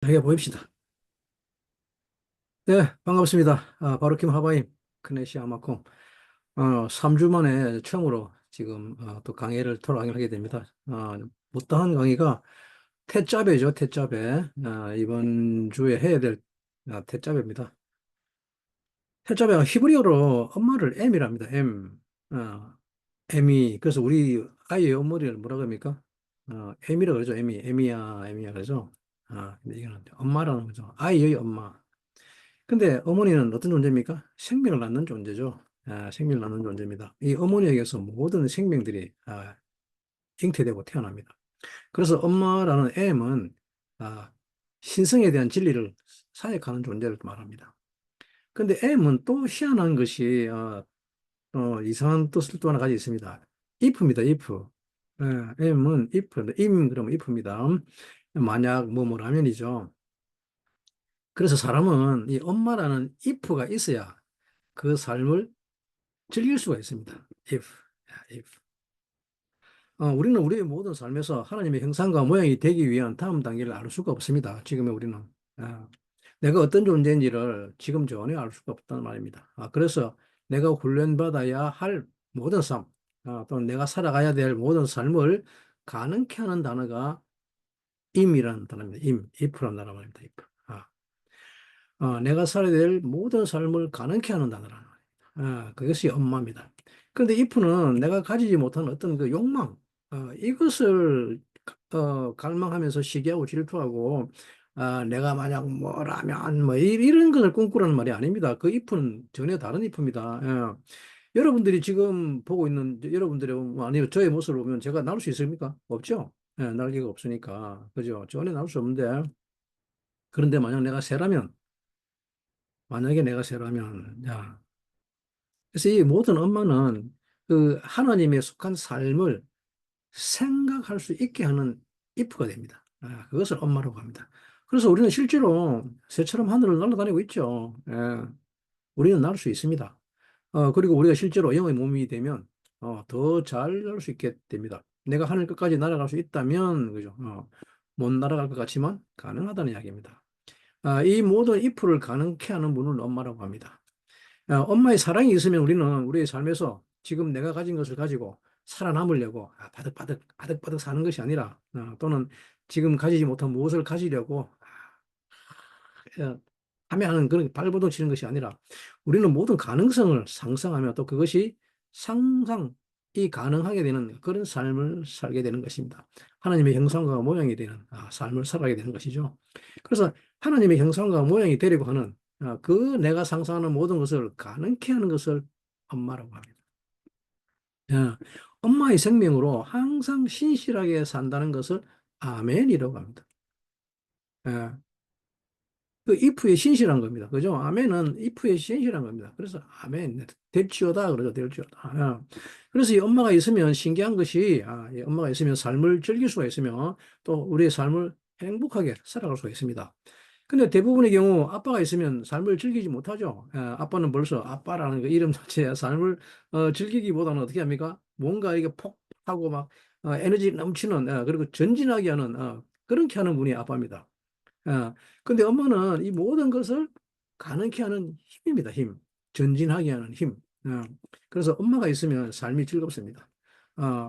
해 보입시다. 네, 반갑습니다. 바로 킴 하바임 크네시아 마콤. 3주 만에 처음으로 지금 또 강의를 토로 강의를 하게 됩니다. 못다한 강의가 태짜배죠, 태짜배. 이번 주에 해야 될 태짜배입니다. 태짜배가 히브리어로 엄마를 M이랍니다. M. 어, M이 그래서 우리 아이의 어머니를 뭐라 그럽니까? M이라 그러죠. M이야 그러죠. 근데 이거는 엄마라는 거죠. 아이의 엄마. 근데 어머니는 어떤 존재입니까? 생명을 낳는 존재죠. 생명을 낳는 존재입니다. 이 어머니에게서 모든 생명들이 잉태되고 태어납니다. 그래서 엄마라는 M은 아, 신성에 대한 진리를 사역하는 존재를 말합니다. 근데 M은 또 희한한 것이 이상한 뜻을 또 하나 가지고 있습니다. if입니다. if. M은 if, 그러면 if입니다. 만약 뭐뭐라면이죠. 그래서 사람은 이 엄마라는 if가 있어야 그 삶을 즐길 수가 있습니다. If. If. 우리는 우리의 모든 삶에서 하나님의 형상과 모양이 되기 위한 다음 단계를 알 수가 없습니다. 지금의 우리는. 내가 어떤 존재인지를 지금 전혀 알 수가 없다는 말입니다. 그래서 내가 훈련받아야 할 모든 삶, 또는 내가 살아가야 될 모든 삶을 가능케 하는 단어가 임이라는 단어입니다. if라는 단어 말입니다. if. 내가 살아야 될 모든 삶을 가능케 하는 단어라는 말입니다. 그것이 엄마입니다. 그런데 if는 내가 가지지 못한 어떤 그 욕망, 이것을 갈망하면서 시기하고 질투하고, 내가 만약 뭐라면 뭐 이런 것을 꿈꾸라는 말이 아닙니다. 그 if는 전혀 다른 if입니다. 여러분들이 지금 보고 있는 여러분들의 아니 저의 모습을 보면 제가 나올 수 있습니까? 없죠. 날개가 없으니까 그죠. 전혀 나올 수 없는데 그런데 만약에 내가 새라면, 야. 그래서 이 모든 엄마는 그 하나님의 속한 삶을 생각할 수 있게 하는 if가 됩니다. 그것을 엄마라고 합니다. 그래서 우리는 실제로 새처럼 하늘을 날아다니고 있죠. 우리는 날 수 있습니다. 그리고 우리가 실제로 영의 몸이 되면 더 잘 날 수 있게 됩니다. 내가 하늘 끝까지 날아갈 수 있다면, 그죠? 못 날아갈 것 같지만 가능하다는 이야기입니다. 이 모든 if를 가능케 하는 분을 엄마라고 합니다. 엄마의 사랑이 있으면 우리는 우리의 삶에서 지금 내가 가진 것을 가지고 살아남으려고 바득바득 아득바득 사는 것이 아니라 또는 지금 가지지 못한 무엇을 가지려고 하는 그런 발버둥 치는 것이 아니라 우리는 모든 가능성을 상상하며 또 그것이 상상이 가능하게 되는 그런 삶을 살게 되는 것입니다. 하나님의 형상과 모양이 되는 삶을 살아가게 되는 것이죠. 그래서 하나님의 형상과 모양이 되려고 하는 그 내가 상상하는 모든 것을 가능케 하는 것을 엄마라고 합니다. 예, 엄마의 생명으로 항상 신실하게 산다는 것을 아멘이라고 합니다. 예, 그 if의 신실한 겁니다. 그죠? 아멘은 if의 신실한 겁니다. 그래서 아멘, 될지어다 그러죠. 될지어다. 그래서 이 엄마가 있으면 신기한 것이 이 엄마가 있으면 삶을 즐길 수가 있으며 또 우리의 삶을 행복하게 살아갈 수가 있습니다. 근데 대부분의 경우 아빠가 있으면 삶을 즐기지 못하죠. 아빠는 벌써 아빠라는 그 이름 자체에 삶을 즐기기보다는 어떻게 합니까? 뭔가 이게 폭하고 막 에너지 넘치는 그리고 전진하게 하는 그렇게 하는 분이 아빠입니다. 근데 엄마는 이 모든 것을 가능케 하는 힘입니다. 힘. 전진하게 하는 힘. 그래서 엄마가 있으면 삶이 즐겁습니다.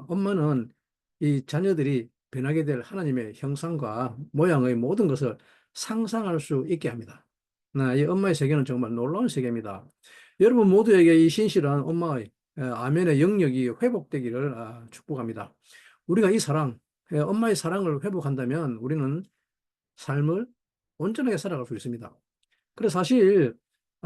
엄마는 이 자녀들이 변하게 될 하나님의 형상과 모양의 모든 것을 상상할 수 있게 합니다. 이 엄마의 세계는 정말 놀라운 세계입니다. 여러분 모두에게 이 신실한 엄마의 아멘의 영역이 회복되기를 축복합니다. 우리가 이 사랑, 엄마의 사랑을 회복한다면 우리는 삶을 온전하게 살아갈 수 있습니다. 그래서 사실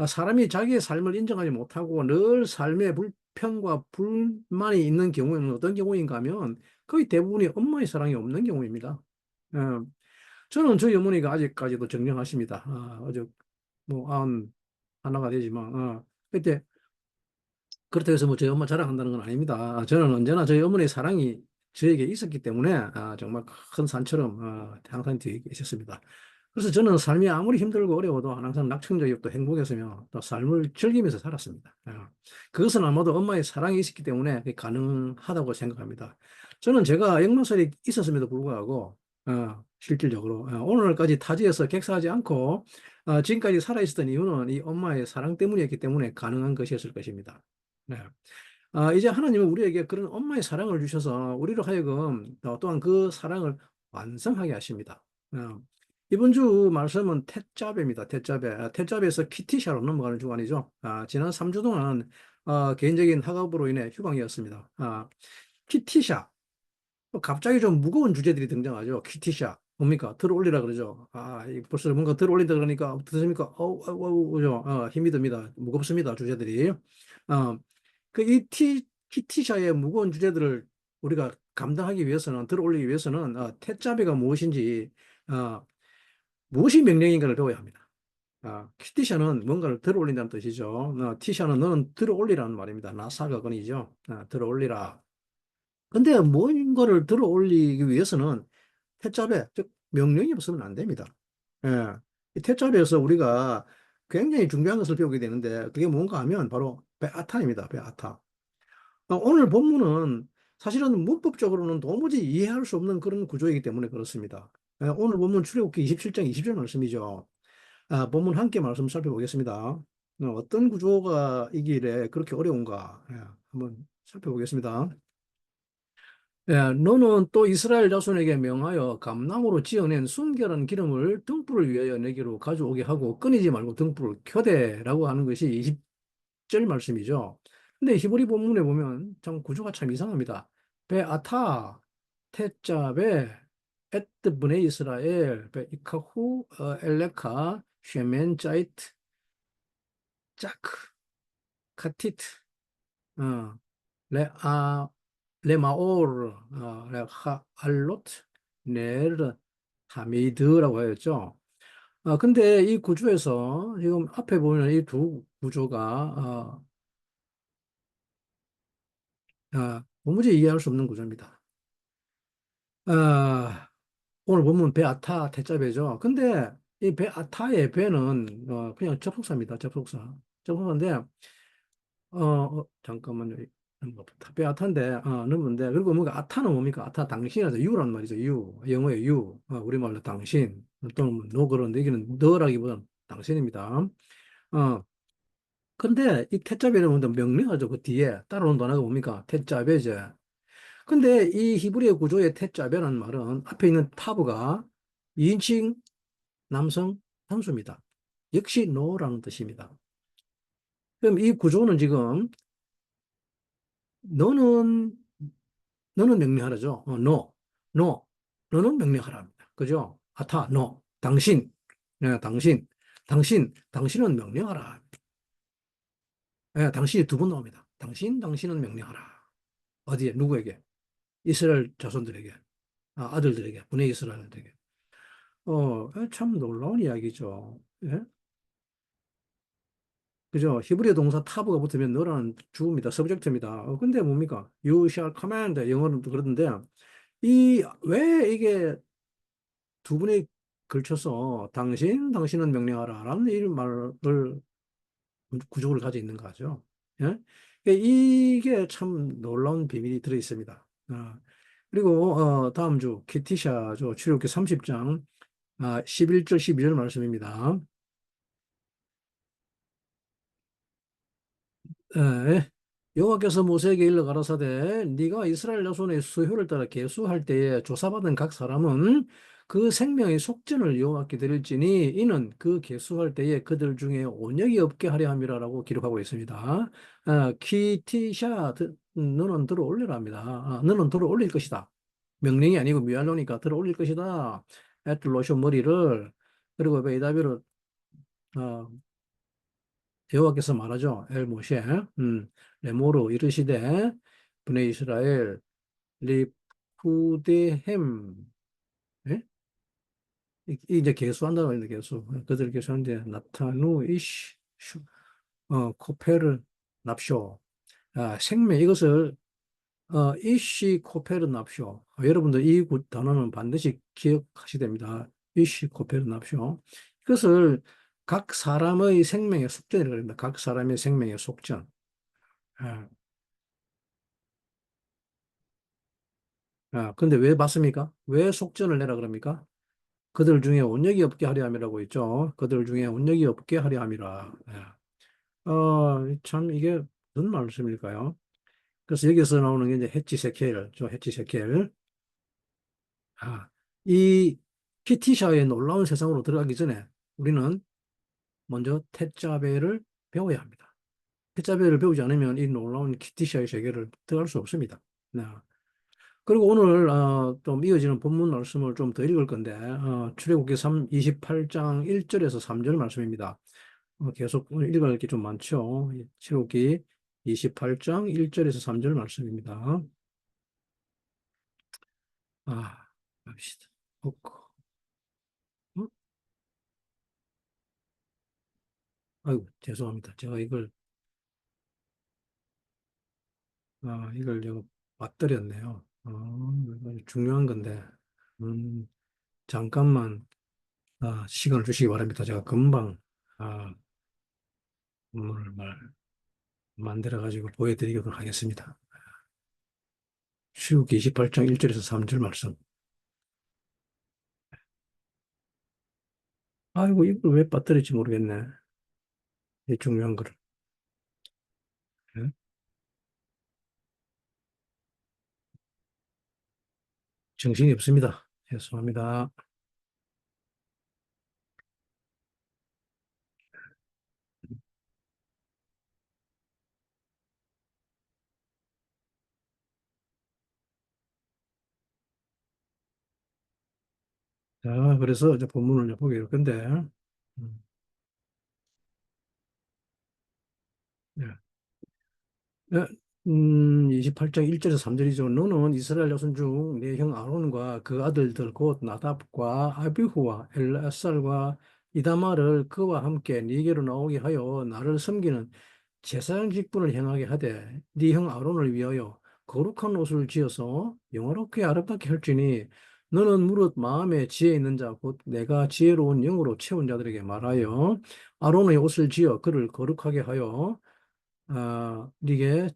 사람이 자기의 삶을 인정하지 못하고 늘 삶의 불평과 불만이 있는 경우에는 어떤 경우인가 하면 거의 대부분이 엄마의 사랑이 없는 경우입니다. 어, 저는 저희 어머니가 아직까지도 정정하십니다. 아주 뭐 하나가 되지만 그때 그렇다고 해서 뭐 저희 엄마 자랑한다는 건 아닙니다. 저는 언제나 저희 어머니의 사랑이 저에게 있었기 때문에 정말 큰 산처럼 항상 뒤에 있었습니다. 그래서 저는 삶이 아무리 힘들고 어려워도 항상 낙천적이고 또 행복했으며 또 삶을 즐기면서 살았습니다. 그것은 아마도 엄마의 사랑이 있었기 때문에 그게 가능하다고 생각합니다. 저는 제가 역마살이 있었음에도 불구하고 실질적으로. 오늘까지 타지에서 객사하지 않고 지금까지 살아있었던 이유는 이 엄마의 사랑 때문이었기 때문에 가능한 것이었을 것입니다. 네. 이제 하나님은 우리에게 그런 엄마의 사랑을 주셔서 우리로 하여금 또한 그 사랑을 완성하게 하십니다. 어, 이번 주 말씀은 택자배입니다. 택자배. 택자배에서 키티샤로 넘어가는 주간이죠. 지난 3주 동안 개인적인 학업으로 인해 휴강이었습니다. 키티샤. 갑자기 좀 무거운 주제들이 등장하죠. 키티샤. 뭡니까? 들어 올리라 그러죠. 벌써 뭔가 들어 올린다 그러니까 어떻습니까? 그죠? 힘이 듭니다. 무겁습니다. 주제들이. 어, 키티샤의 무거운 주제들을 우리가 감당하기 위해서는, 들어 올리기 위해서는, 태자배가 무엇인지, 어, 무엇이 명령인가를 배워야 합니다. 키티샤는 뭔가를 들어 올린다는 뜻이죠. 티샤는 너는 들어 올리라는 말입니다. 나사가건이죠. 들어 올리라. 근데 뭔가를 들어 올리기 위해서는 태자배, 즉 명령이 없으면 안 됩니다. 예. 이 태자배에서 우리가 굉장히 중요한 것을 배우게 되는데 그게 뭔가 하면 바로 베아타입니다. 베아타. 오늘 본문은 사실은 문법적으로는 도무지 이해할 수 없는 그런 구조이기 때문에 그렇습니다. 오늘 본문 출애굽기 27장 20절 말씀이죠. 본문 함께 말씀 살펴보겠습니다. 어떤 구조가 이길래 그렇게 어려운가? 한번 살펴보겠습니다. 너는 또 이스라엘 자손에게 명하여 감나무로 지어낸 순결한 기름을 등불을 위하여 내게로 가져오게 하고 끊이지 말고 등불을 켜대라고 하는 것이 20절 말씀이죠. 근데 히브리 본문에 보면 참 구조가 참 이상합니다. 베아타, 테자 베, 에트 브네 이스라엘, 베 이카후, 엘레카, 쉐멘 짜이트, 짜크, 카티트, 어, 레아 레마올, 레하알로트, 네르, 하미드라고 하였죠. 근데 이 구조에서 지금 앞에 보면 이 두 구조가 도무지 이해할 수 없는 구조입니다. 아, 오늘 보면 베아타 태자배죠. 근데 이 베아타의 베는 그냥 접속사입니다. 접속사. 접속사인데 잠깐만요. 베아타인데, 넘는데, 그리고 뭔가 아타는 뭡니까? 아타, 당신이라서 유란 말이죠. 유. 영어의 유. 우리말로 당신. 또는 뭐 너 그런데 여기는 너라기보다는 당신입니다. 어, 근데 이 태자베는 뭔가 명령하죠. 그 뒤에 따라오는 단어가 뭡니까? 태자베제. 근데 이 히브리어 구조의 태자베라는 말은 앞에 있는 타브가 2인칭 남성 단수입니다. 역시 너라는 뜻입니다. 그럼 이 구조는 지금 너는 너는 명령하라죠. 너, 너는 명령하랍니다. 그죠? 아타, 너, 당신, 당신은 명령하라. 당신이 두 번 나옵니다. 당신은 명령하라. 어디에, 누구에게? 이스라엘 자손들에게, 아들들에게, 분의 이스라엘들에게. 참 놀라운 이야기죠. 예? 그죠? 히브리어 동사 타브가 붙으면 너라는 주어입니다. 서브젝트입니다. 근데 뭡니까? You shall command. 영어는 그러던데, 왜 이게 두 분에 걸쳐서 당신은 명령하라 라는 이 말을 구조를 가지고 있는 거죠. 예? 이게 참 놀라운 비밀이 들어 있습니다. 그리고 다음 주 키티샤죠. 출애굽기 30장 11절 12절 말씀입니다. 예. 여호와께서 모세에게 일러 가라사대 네가 이스라엘 자손의 수효를 따라 계수할 때에 조사받은 각 사람은 그 생명의 속전을 여호와께 드릴지니 이는 그 계수할 때에 그들 중에 온역이 없게 하려 함이라라고 기록하고 있습니다. 키티샤 너는 들어 올리라 합니다. 너는 들어 올릴 것이다. 명령이 아니고 미알로니까 들어 올릴 것이다. 에틀로쇼 머리를 그리고 베이다비를 여호와께서 말하죠. 엘 모세, 레모로 이르시되 브네 이스라엘 리푸데햄, 예? 이제 계수한다고 했는데 계수. 그들 계수하는데 나타누 이시 코페르 납쇼. 생명 이것을 이시 코페르 납쇼. 여러분들 이 단어는 반드시 기억하셔야 됩니다. 이시 코페르 납쇼. 이것을 각 사람의 생명의 속전이라고 합니다. 각 사람의 생명의 속전. 아, 근데 왜 받습니까? 왜 속전을 내라 그럽니까? 그들 중에 온역이 없게 하려 함이라고 있죠. 그들 중에 온역이 없게 하려 함이라. 예. 참 이게 무슨 말씀일까요? 그래서 여기서 나오는 게 이제 해치세켈, 저 해치세켈. 아, 이 피티샤의 놀라운 세상으로 들어가기 전에 우리는 먼저 테자베를 배워야 합니다. 테자베를 배우지 않으면 이 놀라운 피티샤의 세계를 들어갈 수 없습니다. 네. 그리고 오늘 좀 이어지는 본문 말씀을 좀 더 읽을 건데 출애굽기 28장 1절에서 3절 말씀입니다. 계속 오늘 읽을 게 좀 많죠. 출애굽기 28장 1절에서 3절 말씀입니다. 갑시다. 어, 어? 아이고, 죄송합니다. 제가 이걸 제가 맞들였네요. 이거 중요한 건데, 음, 잠깐만, 시간을 주시기 바랍니다. 제가 금방, 아, 오늘 만들어가지고 보여드리도록 하겠습니다. 시우기 28장 1절에서 3절 말씀. 아이고, 이걸 왜 빠뜨릴지 모르겠네. 이 중요한 거를. 예? 정신이 없습니다. 죄송합니다. 자, 그래서 이제 본문을 이제 보게 될 건데, 음, 예. 예, 28장 1절에서 3절이죠. 너는 이스라엘 자손 중 내 형 아론과 그 아들들 곧 나답과 아비후와 엘라살과 이다말을 그와 함께 네게로 나오게 하여 나를 섬기는 제사장 직분을 행하게 하되 네 형 아론을 위하여 거룩한 옷을 지어서 영화롭게 아름답게 할지니 너는 무릇 마음에 지혜 있는 자 곧 내가 지혜로운 영으로 채운 자들에게 말하여 아론의 옷을 지어 그를 거룩하게 하여 네게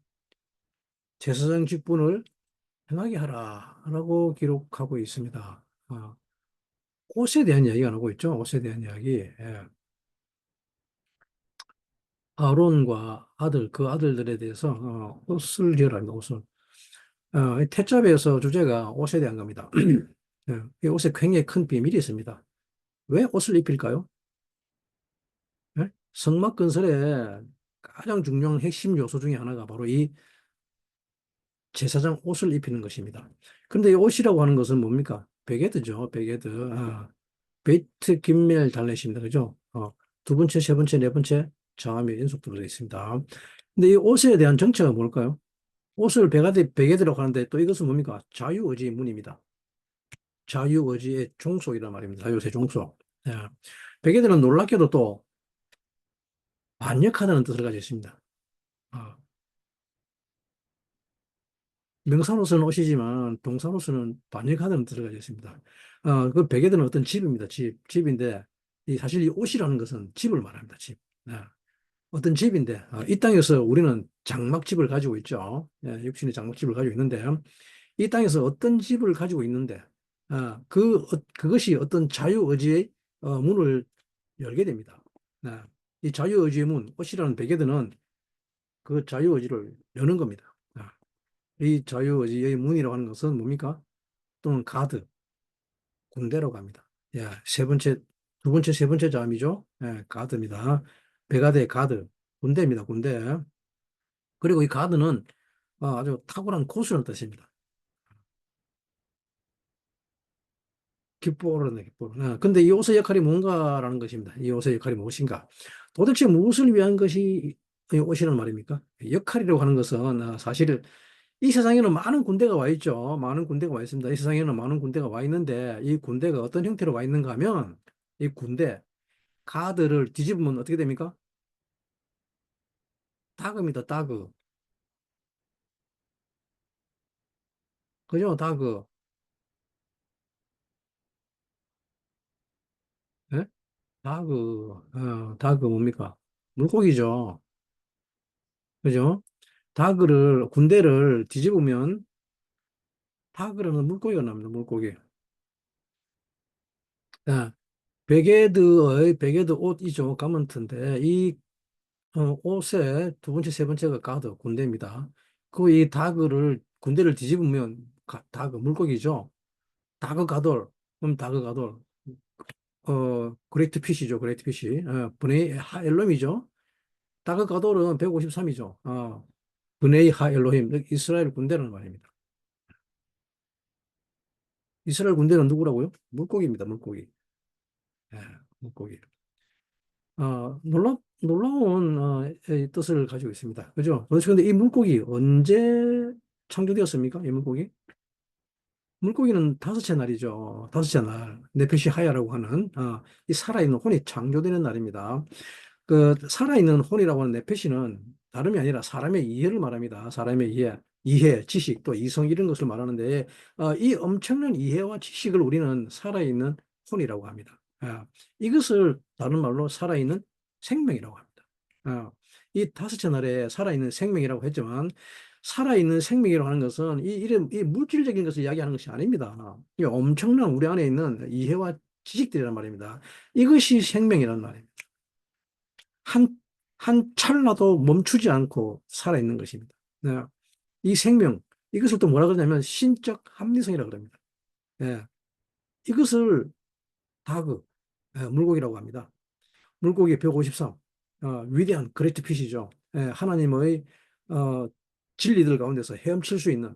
제사장 직분을 행하게 하라라고 기록하고 있습니다. 옷에 대한 이야기가 나오고 있죠. 옷에 대한 이야기. 예. 아론과 그 아들들에 대해서 옷을 지으라는 옷을. 이 태자배에서 주제가 옷에 대한 겁니다. 예, 이 옷에 굉장히 큰 비밀이 있습니다. 왜 옷을 입힐까요? 예? 성막 건설의 가장 중요한 핵심 요소 중에 하나가 바로 이 제사장 옷을 입히는 것입니다. 그런데 이 옷이라고 하는 것은 뭡니까? 베게드죠, 베게드. 베이트 김멜 달렛입니다. 그죠? 두 번째, 세 번째, 네 번째 장암이 연속으로 되어 있습니다. 근데 이 옷에 대한 정체가 뭘까요? 옷을 베게드라고 하는데 또 이것은 뭡니까? 자유의지의 문입니다. 자유의지의 종속이란 말입니다. 자유의지의 종속. 예. 베개들은 놀랍게도 또 반역하다는 뜻을 가지고 있습니다. 어, 명사로서는 옷이지만 동사로서는 반역하다는 뜻을 가지고 있습니다. 그 베개들은 어떤 집입니다. 집인데 사실 이 옷이라는 것은 집을 말합니다. 집. 예. 어떤 집인데 이 땅에서 우리는 장막집을 가지고 있죠. 예, 육신의 장막집을 가지고 있는데 이 땅에서 어떤 집을 가지고 있는데 그것이 어떤 자유의지의 문을 열게 됩니다. 네. 이 자유의지의 문, 옷이라는 베개드는 그 자유의지를 여는 겁니다. 이 자유의지의 문이라고 하는 것은 뭡니까? 또는 가드, 군대라고 합니다. 예, 두 번째, 세 번째 자음이죠. 예, 가드입니다. 베가드의 가드, 군대입니다. 군대. 그리고 이 가드는 아주 탁월한 고수라는 뜻입니다. 깃보르네, 깃보르. 근데 이 옷의 역할이 뭔가라는 것입니다. 이 옷의 역할이 무엇인가? 도대체 무엇을 위한 것이 이 옷이란 말입니까? 역할이라고 하는 것은 사실 이 세상에는 많은 군대가 와 있죠. 많은 군대가 와 있습니다. 이 세상에는 많은 군대가 와 있는데 이 군대가 어떤 형태로 와 있는가 하면 이 군대 카드를 뒤집으면 어떻게 됩니까? 다그입니다. 다그. 그죠? 다그. 예? 다그. 다그 뭡니까? 물고기죠. 그죠? 군대를 뒤집으면 다그라는 물고기가 납니다. 물고기. 아, 베게드 옷이죠. 가먼트인데, 이 옷의 두 번째, 세 번째가 가드, 군대입니다. 그 이 다그를, 군대를 뒤집으면 다그, 물고기죠. 다그 가돌, 다그 가돌. 그레이트 피시죠, 그레이트 피시. 브네이 하엘롬이죠. 다그 가돌은 153이죠. 브네이 하엘로힘, 이스라엘 군대라는 말입니다. 이스라엘 군대는 누구라고요? 물고기입니다, 물고기. 예, 물고기. 놀라운 이 뜻을 가지고 있습니다. 그죠? 그런데 이 물고기 언제 창조되었습니까? 이 물고기? 물고기는 다섯째 날이죠. 다섯째 날. 네페시 하야라고 하는, 이 살아있는 혼이 창조되는 날입니다. 그, 살아있는 혼이라고 하는 네페시는 다름이 아니라 사람의 이해를 말합니다. 사람의 이해, 지식, 또 이성 이런 것을 말하는데, 이 엄청난 이해와 지식을 우리는 살아있는 혼이라고 합니다. 이것을 다른 말로 살아있는 생명이라고 합니다. 이 다섯째 날에 살아있는 생명이라고 했지만, 살아있는 생명이라고 하는 것은 이 물질적인 것을 이야기하는 것이 아닙니다. 이 엄청난 우리 안에 있는 이해와 지식들이란 말입니다. 이것이 생명이란 말입니다. 한, 한 찰나도 멈추지 않고 살아있는 것입니다. 네. 이 생명, 이것을 또 뭐라 그러냐면 신적 합리성이라고 그럽니다. 예. 이것을 다그, 물고기라고 합니다. 물고기 153, 위대한 그레이트 핏이죠. 예, 하나님의 어, 진리들 가운데서 헤엄칠 수 있는,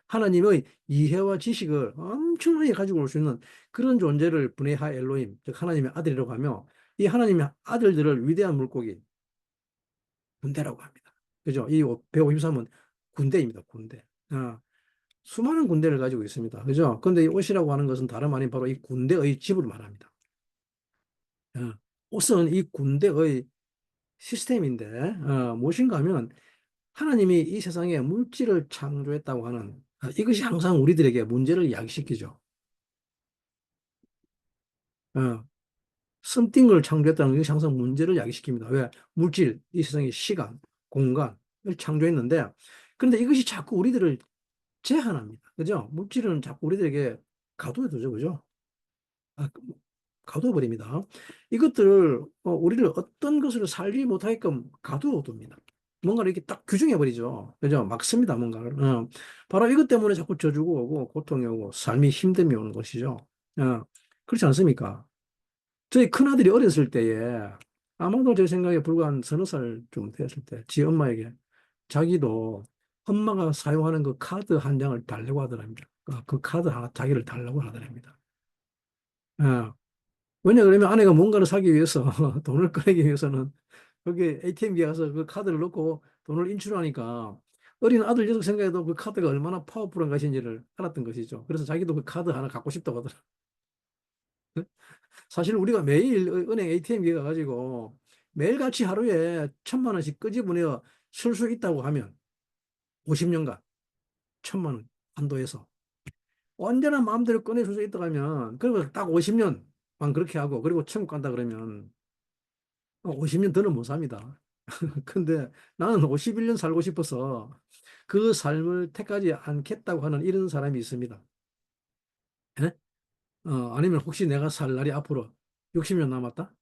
하나님의 이해와 지식을 엄청나게 가지고 올 수 있는 그런 존재를 브네하 엘로힘, 즉 하나님의 아들이라고 하며, 이 하나님의 아들들을 위대한 물고기, 군대라고 합니다. 그죠? 이 153은 군대입니다, 군대. 수많은 군대를 가지고 있습니다. 그죠? 근데 이 옷이라고 하는 것은 다름 아닌 바로 이 군대의 집을 말합니다. 옷은 이 군대의 시스템인데, 무엇인가 하면 하나님이 이 세상에 물질을 창조했다고 하는, 이것이 항상 우리들에게 문제를 야기시키죠. 어, 썸띵을 창조했다는 것이 항상 문제를 야기시킵니다. 왜? 물질, 이 세상의 시간, 공간을 창조했는데, 그런데 이것이 자꾸 우리들을 제한합니다. 그죠? 물질은 자꾸 우리들에게 가둬두죠. 그죠? 그 가둬버립니다. 이것들을, 우리를 어떤 것을 살지 못하게끔 가두어둡니다. 뭔가를 이렇게 딱 규정해버리죠. 그죠? 막습니다, 뭔가를. 바로 이것 때문에 자꾸 저주가 오고, 고통이 오고, 삶이 힘듦이 오는 것이죠. 그렇지 않습니까? 저희 큰아들이 어렸을 때에, 아마도 제 생각에 불과 한 서너 살쯤 됐을 때, 지 엄마에게 자기도 엄마가 사용하는 그 카드 한 장을 달라고 하더랍니다. 그 카드 하나 자기를 달라고 하더랍니다. 예. 왜냐 그러면 아내가 뭔가를 사기 위해서 돈을 꺼내기 위해서는 거기 ATM기에 가서 그 카드를 넣고 돈을 인출하니까 어린 아들 녀석 생각에도 그 카드가 얼마나 파워풀한 것인지를 알았던 것이죠. 그래서 자기도 그 카드 하나 갖고 싶다고 하더라. 사실 우리가 매일 은행 ATM기에 가가지고 매일같이 하루에 1,000만 원씩 끄집어내어 쓸 수 있다고 하면 50년간 1,000만 원 한도에서 언제나 마음대로 꺼내 쓸 수 있다고 하면 그리고 딱 50년만 그렇게 하고 그리고 천국 간다 그러면 50년 더는 못 삽니다. 근데 나는 51년 살고 싶어서 그 삶을 택하지 않겠다고 하는 이런 사람이 있습니다. 예? 아니면 혹시 내가 살 날이 앞으로 60년 남았다?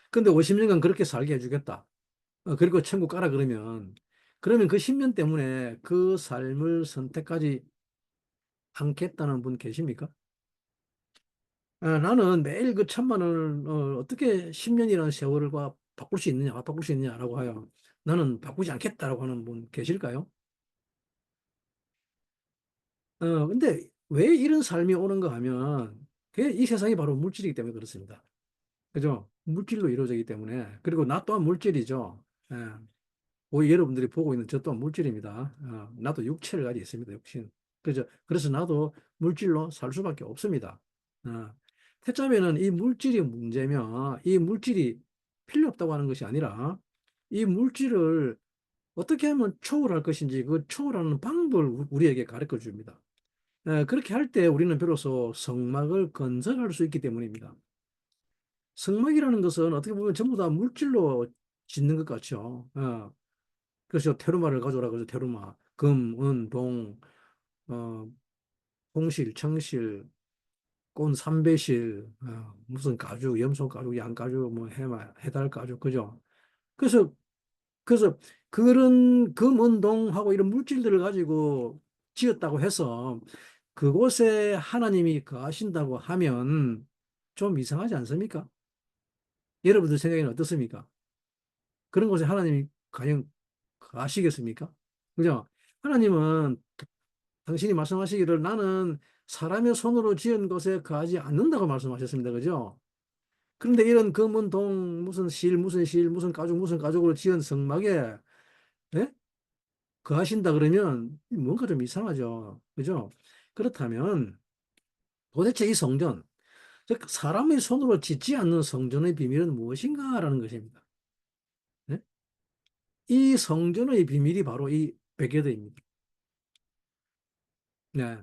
근데 50년간 그렇게 살게 해주겠다. 그리고 천국 가라 그러면 그 10년 때문에 그 삶을 선택하지 않겠다는 분 계십니까? 나는 매일 그 1,000만 원을 어떻게 10년이라는 세월과 바꿀 수 있느냐라고 하여 나는 바꾸지 않겠다라고 하는 분 계실까요? 근데 왜 이런 삶이 오는가 하면 그게 이 세상이 바로 물질이기 때문에 그렇습니다. 그죠? 물질로 이루어지기 때문에. 그리고 나 또한 물질이죠. 예. 거의 여러분들이 보고 있는 저 또한 물질입니다. 나도 육체를 가지고 있습니다. 육신. 그죠? 그래서 나도 물질로 살 수밖에 없습니다. 태초에는 이 물질이 문제면 이 물질이 필요 없다고 하는 것이 아니라 이 물질을 어떻게 하면 초월할 것인지 그 초월하는 방법을 우리에게 가르쳐 줍니다. 그렇게 할 때 우리는 비로소 성막을 건설할 수 있기 때문입니다. 성막이라는 것은 어떻게 보면 전부 다 물질로 짓는 것 같죠. 그래서 테루마를 가져오라 그러죠. 테루마. 금, 은, 동, 어, 홍실, 청실, 꽃 삼배실, 무슨 가죽, 염소 가죽, 양 가죽, 뭐 해달 가죽, 그죠? 그래서 그래서 그런 금은동하고 이런 물질들을 가지고 지었다고 해서 그곳에 하나님이 거하신다고 하면 좀 이상하지 않습니까? 여러분들 생각에는 어떻습니까? 그런 곳에 하나님이 과연 거하시겠습니까? 그죠? 하나님은 당신이 말씀하시기를 나는 사람의 손으로 지은 것에 거하지 않는다고 말씀하셨습니다. 그죠? 그런데 이런 금은동 무슨 가죽 무슨 가죽으로 지은 성막에 예? 거하신다 그러면 뭔가 좀 이상하죠. 그죠? 그렇다면 도대체 이 성전, 즉 사람의 손으로 짓지 않는 성전의 비밀은 무엇인가라는 것입니다. 네? 이 성전의 비밀이 바로 이 베개드입니다. 네.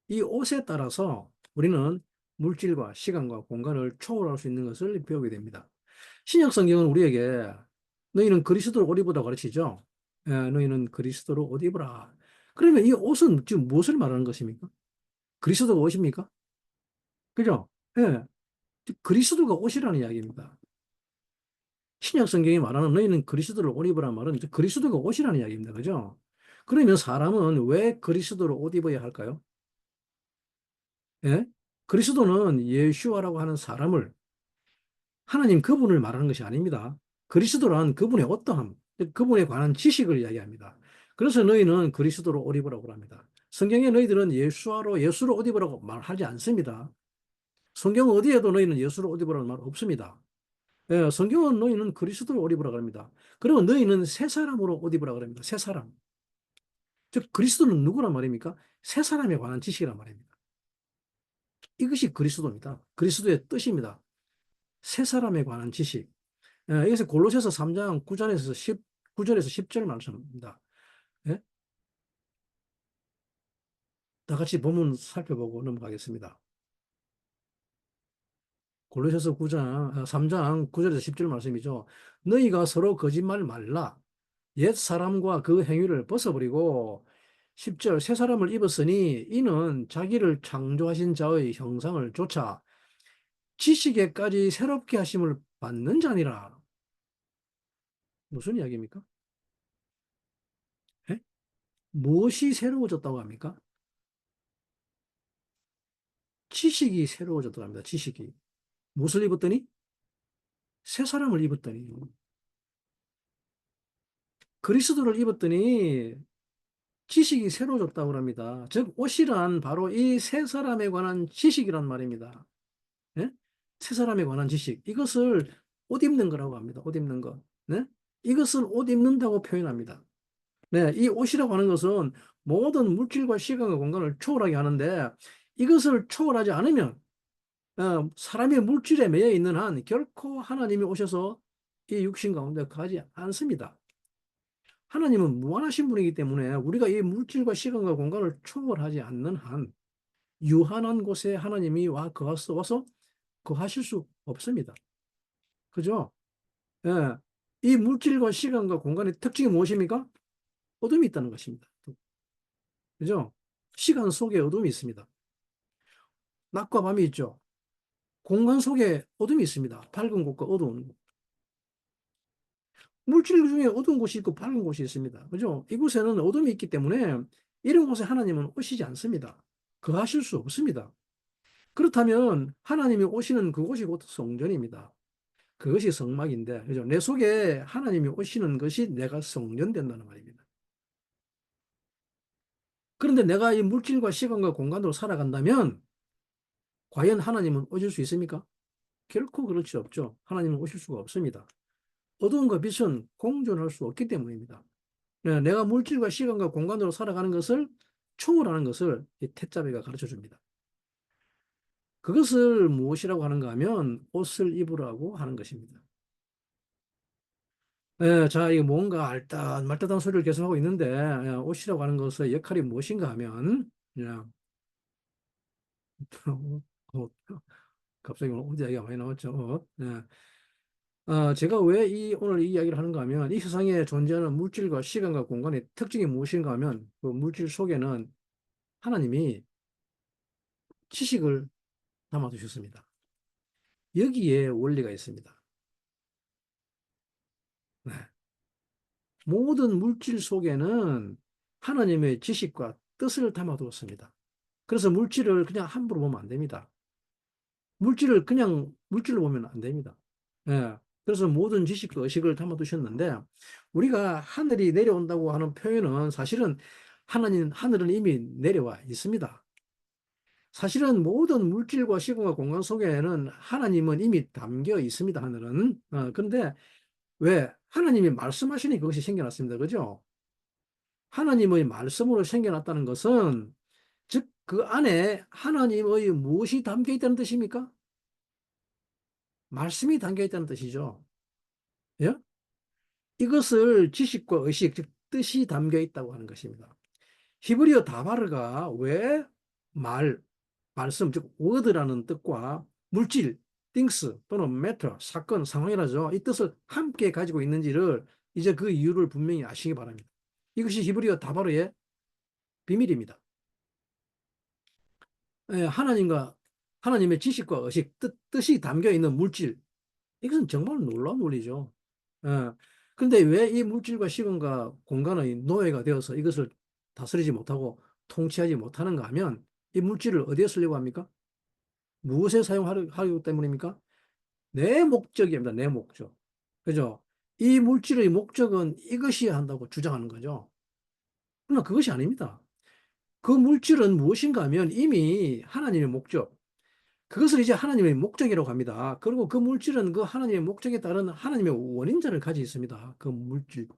이 옷에 따라서 우리는 물질과 시간과 공간을 초월할 수 있는 것을 배우게 됩니다. 신약 성경은 우리에게 너희는 그리스도를 옷 입으라 가르치죠. 너희는 그리스도로 옷 입으라. 그러면 이 옷은 지금 무엇을 말하는 것입니까? 그리스도가 옷입니까? 그죠? 예. 그리스도가 옷이라는 이야기입니다. 신약 성경이 말하는 너희는 그리스도를 옷 입으란 말은 그리스도가 옷이라는 이야기입니다. 그죠? 그러면 사람은 왜 그리스도를 옷 입어야 할까요? 예? 그리스도는 예수와라고 하는 사람을 하나님 그분을 말하는 것이 아닙니다. 그리스도란 그분의 어떠함, 그분에 관한 지식을 이야기합니다. 그래서 너희는 그리스도로 옷 입으라고 합니다. 성경에 너희들은 예수로 옷 입으라고 말하지 않습니다. 성경 어디에도 너희는 예수로 옷 입으라는 말 없습니다. 예, 성경은 너희는 그리스도로 옷 입으라 그럽니다. 그리고 너희는 새 사람으로 옷 입으라 그럽니다. 새 사람. 즉 그리스도는 누구란 말입니까? 새 사람에 관한 지식이란 말입니다. 이것이 그리스도입니다. 그리스도의 뜻입니다. 새 사람에 관한 지식. 여기서 골로새서 3장 9절에서 9절에서 10절 말씀입니다. 예? 다 같이 본문 살펴보고 넘어가겠습니다. 골로새서 3장 9절에서 10절 말씀이죠. 너희가 서로 거짓말 말라. 옛 사람과 그 행위를 벗어버리고 10절 새 사람을 입었으니 이는 자기를 창조하신 자의 형상을 좇아 지식에까지 새롭게 하심을 받는 자니라. 무슨 이야기입니까? 예? 무엇이 새로워졌다고 합니까? 지식이 새로워졌다고 합니다. 지식이. 무엇을 입었더니? 새 사람을 입었더니. 그리스도를 입었더니 지식이 새로워졌다고 합니다. 즉, 옷이란 바로 이 새 사람에 관한 지식이란 말입니다. 예? 새 사람에 관한 지식. 이것을 옷 입는 거라고 합니다. 옷 입는 것. 네? 이것을 옷 입는다고 표현합니다. 네, 이 옷이라고 하는 것은 모든 물질과 시간과 공간을 초월하게 하는데 이것을 초월하지 않으면 사람의 물질에 매여 있는 한 결코 하나님이 오셔서 이 육신 가운데 가지 않습니다. 하나님은 무한하신 분이기 때문에 우리가 이 물질과 시간과 공간을 초월하지 않는 한 유한한 곳에 하나님이 와서 거하실 수 없습니다. 그죠? 예. 이 물질과 시간과 공간의 특징이 무엇입니까? 어둠이 있다는 것입니다. 그죠? 시간 속에 어둠이 있습니다. 낮과 밤이 있죠. 공간 속에 어둠이 있습니다. 밝은 곳과 어두운 곳. 물질 중에 어두운 곳이 있고 밝은 곳이 있습니다. 그죠? 이곳에는 어둠이 있기 때문에 이런 곳에 하나님은 오시지 않습니다. 거하실 수 없습니다. 그렇다면 하나님이 오시는 그곳이 곧 성전입니다. 그것이 성막인데, 그죠? 내 속에 하나님이 오시는 것이 내가 성전된다는 말입니다. 그런데 내가 이 물질과 시간과 공간으로 살아간다면 과연 하나님은 오실 수 있습니까? 결코 그럴 수 없죠. 하나님은 오실 수가 없습니다. 어두움과 빛은 공존할 수 없기 때문입니다. 내가 물질과 시간과 공간으로 살아가는 것을 초월하는 것을 이 태자배가 가르쳐 줍니다. 그것을 무엇이라고 하는가 하면 옷을 입으라고 하는 것입니다. 자, 이게 뭔가 말듯한 소리를 계속하고 있는데 옷이라고 하는 것의 역할이 무엇인가 하면 그냥 옷, 갑자기 옷 이야기가 많이 나왔죠. 옷. 제가 왜 오늘 이 이야기를 하는가 하면 이 세상에 존재하는 물질과 시간과 공간의 특징이 무엇인가 하면 그 물질 속에는 하나님이 지식을 담아두셨습니다. 여기에 원리가 있습니다. 네. 모든 물질 속에는 하나님의 지식과 뜻을 담아두었습니다. 그래서 물질을 그냥 함부로 보면 안 됩니다. 물질을 그냥 물질로 보면 안 됩니다. 예. 그래서 모든 지식과 의식을 담아두셨는데 우리가 하늘이 내려온다고 하는 표현은 사실은 하늘은 이미 내려와 있습니다. 사실은 모든 물질과 시공과 공간 속에는 하나님은 이미 담겨 있습니다. 하늘은. 그런데 왜? 하나님이 말씀하시니 그것이 생겨났습니다. 그죠? 하나님의 말씀으로 생겨났다는 것은 즉 그 안에 하나님의 무엇이 담겨 있다는 뜻입니까? 말씀이 담겨 있다는 뜻이죠. 예? 이것을 지식과 의식, 즉 뜻이 담겨 있다고 하는 것입니다. 히브리어 다바르가 왜 말, 말씀, 즉 word라는 뜻과 물질, things 또는 matter, 사건, 상황이라죠. 이 뜻을 함께 가지고 있는지를 이제 그 이유를 분명히 아시기 바랍니다. 이것이 히브리어 다바르의 비밀입니다. 하나님과 하나님의 지식과 의식, 뜻이 담겨 있는 물질, 이것은 정말 놀라운 원리죠. 예. 그런데 왜 이 물질과 시간과 공간의 노예가 되어서 이것을 다스리지 못하고 통치하지 못하는가 하면 이 물질을 어디에 쓰려고 합니까? 무엇에 사용하기 때문입니까? 내 목적입니다. 내 목적. 그죠? 이 물질의 목적은 이것이어야 한다고 주장하는 거죠. 그러나 그것이 아닙니다. 그 물질은 무엇인가 하면 이미 하나님의 목적, 그것을 이제 하나님의 목적이라고 합니다. 그리고 그 물질은 그 하나님의 목적에 따른 하나님의 원인자를 가지고 있습니다. 그 물질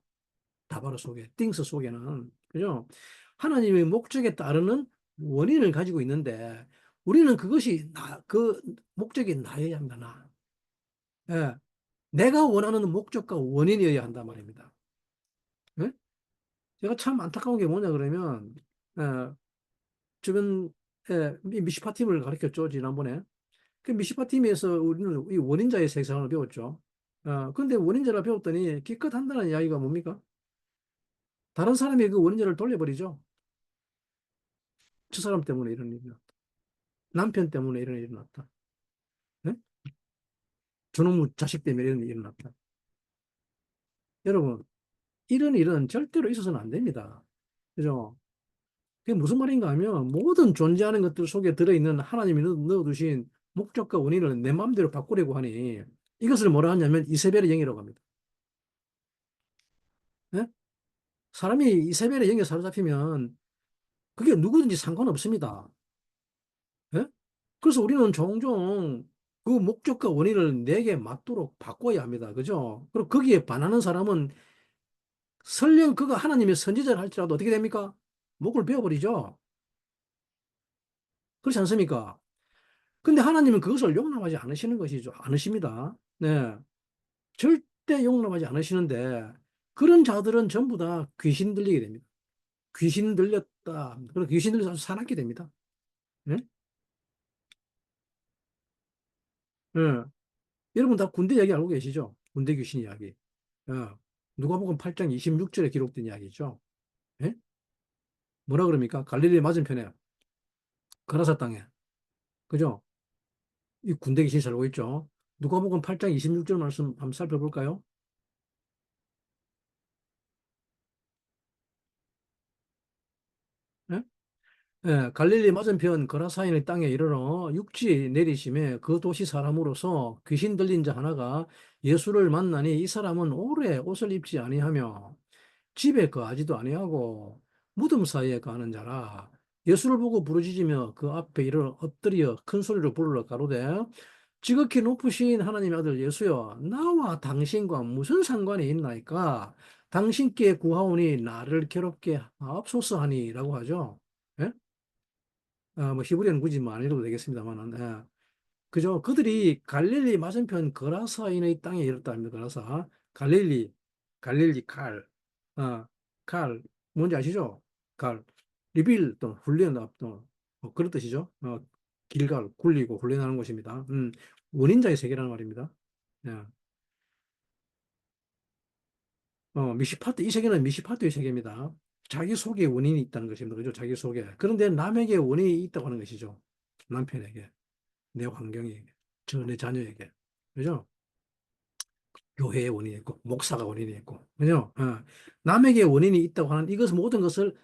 다바로 속에, 띵스 속에는. 그죠? 하나님의 목적에 따르는 원인을 가지고 있는데 우리는 그것이 그 목적이 나여야 합니다. 나. 예. 내가 원하는 목적과 원인이어야 한단 말입니다. 예? 제가 참 안타까운 게 뭐냐 그러면 예, 주변 미시파팀을 가르쳤죠 지난번에. 그 미시파팀에서 우리는 이 원인자의 세상을 배웠죠. 근데 원인자를 배웠더니 기껏 한다는 이야기가 뭡니까? 다른 사람이 그 원인자를 돌려버리죠. 저 사람 때문에 이런 일이 났다. 남편 때문에 이런 일이 났다. 네? 저놈의 자식 때문에 이런 일이 일어났다. 여러분, 이런 일은 절대로 있어서는 안 됩니다. 그죠? 그게 무슨 말인가 하면 모든 존재하는 것들 속에 들어있는 하나님이 넣어두신 목적과 원인을 내 마음대로 바꾸려고 하니 이것을 뭐라 하냐면 이세벨의 영이라고 합니다. 예? 사람이 이세벨의 영에 사로잡히면 그게 누구든지 상관없습니다. 예? 그래서 우리는 종종 그 목적과 원인을 내게 맞도록 바꿔야 합니다. 그죠? 그리고 거기에 반하는 사람은 설령 그가 하나님의 선지자를 할지라도 어떻게 됩니까? 목을 베어버리죠. 그렇지 않습니까? 근데 하나님은 그것을 용납하지 않으시는 것이죠. 않으십니다. 네. 절대 용납하지 않으시는데 그런 자들은 전부 다 귀신 들리게 됩니다. 귀신 들렸다. 그리고 귀신 들려서 아주 사납게 됩니다. 네? 네. 여러분 다 군대 이야기 알고 계시죠? 군대 귀신 이야기. 누가복음 8장 26절에 기록된 이야기죠. 예? 뭐라 그럽니까? 갈릴리 맞은편에 가라사 땅에. 그죠? 이 군대 귀신이 살고 있죠. 누가복음 8장 26절 말씀 한번 살펴볼까요? 예? 갈릴리 맞은편 거라사인의 땅에 이르러 육지 내리심에 그 도시 사람으로서 귀신 들린 자 하나가 예수를 만나니 이 사람은 오래 옷을 입지 아니하며 집에 거하지도 아니하고 무덤 사이에 가는 자라. 예수를 보고 부르짖으며 그 앞에 이르러 엎드려 큰 소리로 부르러 가로되 지극히 높으신 하나님의 아들 예수여 나와 당신과 무슨 상관이 있나이까 당신께 구하오니 나를 괴롭게 하옵소서 하니라고 하죠. 예? 뭐 히브리어는 굳이 뭐 안 읽어도 되겠습니다만은 그죠? 그들이 갈릴리 맞은편 거라사인의 땅에 이르렀다 합니다. 거라사 갈릴리 갈 뭔지 아시죠? 갈 리빌 또 훈련 또뭐 그런 뜻이죠. 길갈 굴리고 훈련하는 곳입니다. 원인자의 세계라는 말입니다. 예. 미시파트 이 세계는 미시파트의 세계입니다. 자기 속에 원인이 있다는 것입니다. 그죠? 자기 속에. 그런데 남에게 원인이 있다고 하는 것이죠. 남편에게. 내 환경에게, 내 자녀에게. 그죠? 교회의 원인이 있고, 목사가 원인이 있고. 그죠? 남에게 원인이 있다고 하는 이것을 모든 것을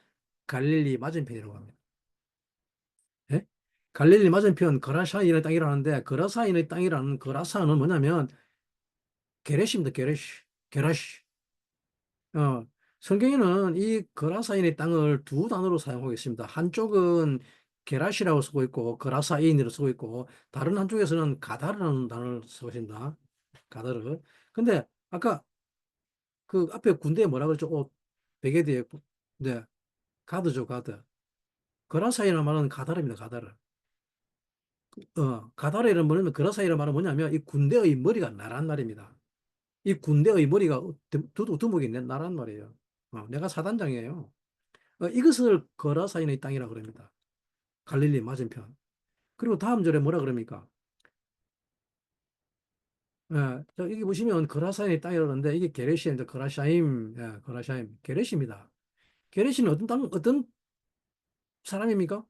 갈릴리 맞은편이라고 합니다. 예? 갈릴리 맞은편 거라사인의 땅이라는데 거라사인의 땅이라는 거라사는 뭐냐면 게레시입니다. 게라시. 어, 성경에는 이 거라사인의 땅을 두 단어로 사용하고 있습니다. 한쪽은 게라시라고 쓰고 있고 거라사인이라고 쓰고 있고 다른 한쪽에서는 가다르라는 단어를 쓰고 있습니다. 가다르. 근데 아까 그 앞에 군대에 뭐라 그랬죠? 베개 뒤에 네, 가드죠, 가드. 거라사이라는 말은 가다르입니다, 가다르. 가다르라는 말은 거라사이라는 말은 뭐냐면 이 군대의 머리가 나란 말입니다. 이 군대의 머리가 두목이 나란 말이에요. 내가 사단장이에요. 이것을 거라사인의 땅이라 그럽니다. 갈릴리 맞은편. 그리고 다음 절에 뭐라 그럽니까? 여기 보시면 거라사인의 땅이라 그러는데 이게 게레시인데 거라샤임, 거라샤임, 게레시입니다. 게레시는 어떤 사람입니까?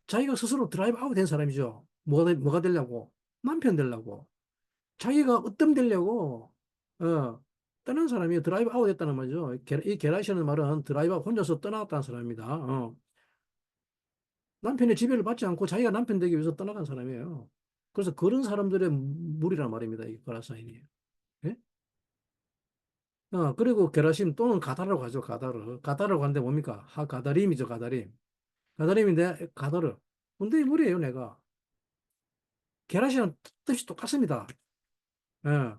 자기가 스스로 드라이브 아웃 된 사람이죠. 뭐가 되려고? 남편 되려고. 자기가 으뜸 되려고, 떠난 사람이 드라이브 아웃 했다는 말이죠. 이 게라시아는 말은 드라이브 아웃 혼자서 떠나갔다는 사람입니다. 남편의 지배를 받지 않고 자기가 남편 되기 위해서 떠나간 사람이에요. 그래서 그런 사람들의 무리란 말입니다. 이 거라사인이. 예? 그리고 게라심 또는 가다라고 하죠. 가다르. 가다라고 하는데 뭡니까? 가다림이죠. 가다림. 가다림인데 가다르. 근데 이 무리예요, 내가. 게라시랑 뜻이 똑같습니다. 예.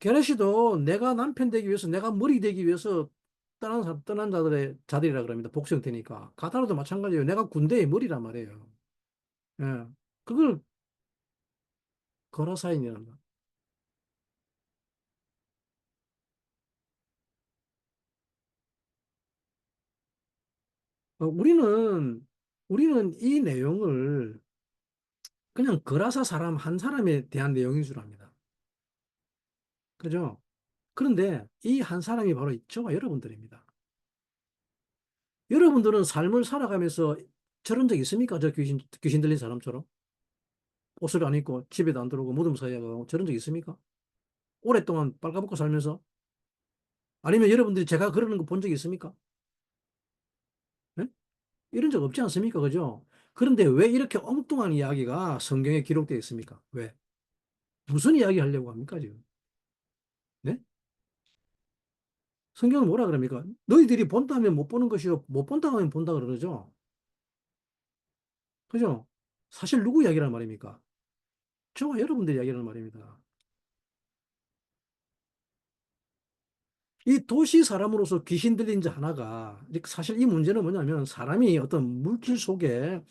게라시도 내가 남편 되기 위해서, 내가 머리 되기 위해서 떠난 자들이라 그럽니다. 복수 형태니까. 가다르도 마찬가지예요. 내가 군대의 머리란 말이에요. 예. 그걸 거라사인이란다. 우리는 이 내용을 그냥 거라사 사람 한 사람에 대한 내용인 줄 압니다. 그죠? 그런데 이 한 사람이 바로 저와 여러분들입니다. 여러분들은 삶을 살아가면서 저런 적 있습니까? 저 귀신 들린 사람처럼? 옷을 안 입고 집에도 안 들어오고 무덤 사이에 가고 저런 적 있습니까? 오랫동안 빨가벗고 살면서? 아니면 여러분들이 제가 그러는 거 본 적 있습니까? 예? 이런 적 없지 않습니까? 그죠? 그런데 왜 이렇게 엉뚱한 이야기가 성경에 기록되어 있습니까? 왜? 무슨 이야기 하려고 합니까, 지금? 네? 성경은 뭐라 그럽니까? 너희들이 본다 하면 못 보는 것이요. 못 본다 하면 본다 그러죠. 그죠? 사실 누구 이야기란 말입니까? 저와 여러분들 이야기란 말입니다. 이 도시 사람으로서 귀신 들린 자 하나가, 사실 이 문제는 뭐냐면 사람이 어떤 물질 속에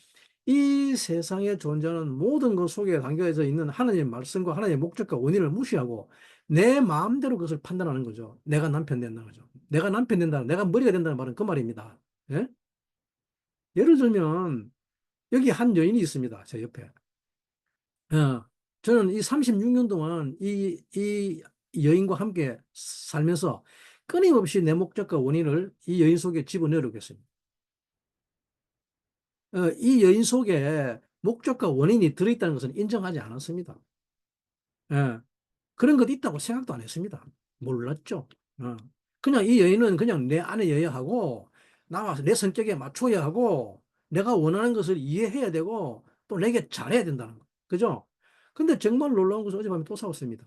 이 세상에 존재하는 모든 것 속에 담겨져 있는 하나님의 말씀과 하나님의 목적과 원인을 무시하고 내 마음대로 그것을 판단하는 거죠. 내가 남편 된다는 거죠. 내가 남편 된다, 내가 머리가 된다는 말은 그 말입니다. 예? 예를 들면 여기 한 여인이 있습니다. 제 옆에. 저는 이 36년 동안 이 여인과 함께 살면서 끊임없이 내 목적과 원인을 이 여인 속에 집어넣으려고 했습니다. 이 여인 속에 목적과 원인이 들어있다는 것은 인정하지 않았습니다. 예, 그런 것 있다고 생각도 안 했습니다. 몰랐죠. 어. 그냥 이 여인은 그냥 내 아내여야 하고, 나와 내 성격에 맞춰야 하고, 내가 원하는 것을 이해해야 되고, 또 내게 잘해야 된다는 거. 그죠? 근데 정말 놀라운 것은 어젯밤에 또 싸웠습니다.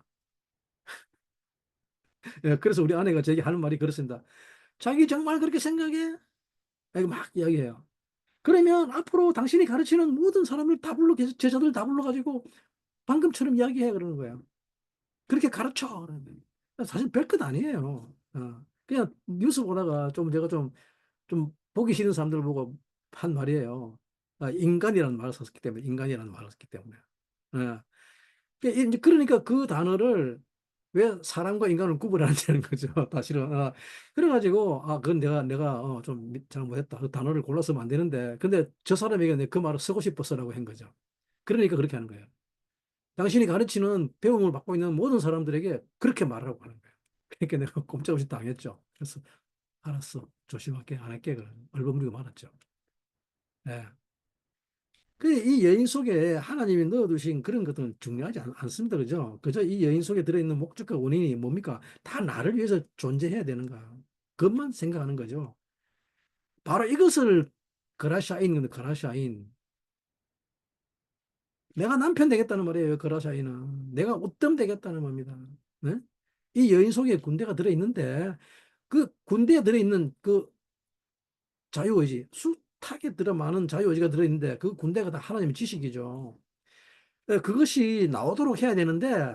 예, 그래서 우리 아내가 제게 하는 말이 그렇습니다. 자기 정말 그렇게 생각해? 이렇게 막 이야기해요. 그러면 앞으로 당신이 가르치는 모든 사람을 다 제자들 다 불러가지고 방금처럼 이야기해 그러는 거예요. 그렇게 가르쳐. 그러는 거예요. 사실 별것 아니에요. 그냥 뉴스 보다가 좀 제가 좀 보기 싫은 사람들 보고 한 말이에요. 인간이라는 말을 썼기 때문에, 인간이라는 말을 썼기 때문에. 예. 그러니까 그 단어를 왜 사람과 인간을 구분하는 거죠. 사실은. 그래가지고, 그건 내가 좀 잘못했다. 그 단어를 골랐으면 안 되는데. 근데 저 사람에게 내 그 말을 쓰고 싶어서라고 한 거죠. 그러니까 그렇게 하는 거예요. 당신이 가르치는 배움을 받고 있는 모든 사람들에게 그렇게 말하라고 하는 거예요. 그러니까 내가 꼼짝없이 당했죠. 그래서 알았어. 조심할게. 안 할게. 얼버무리고 말았죠. 예. 이 여인 속에 하나님이 넣어두신 그런 것들은 중요하지 않습니다. 그죠? 그저 이 여인 속에 들어있는 목적과 원인이 뭡니까? 다 나를 위해서 존재해야 되는가. 그것만 생각하는 거죠. 바로 이것을 그라샤인, 건데, 그라샤인. 내가 남편 되겠다는 말이에요. 그라샤인은. 내가 옷감 되겠다는 겁니다. 네? 이 여인 속에 군대가 들어있는데 그 군대에 들어있는 그 자유의지, 숱하게 들어 많은 자유의지가 들어있는데 그 군대가 다 하나님의 지식이죠. 그것이 나오도록 해야 되는데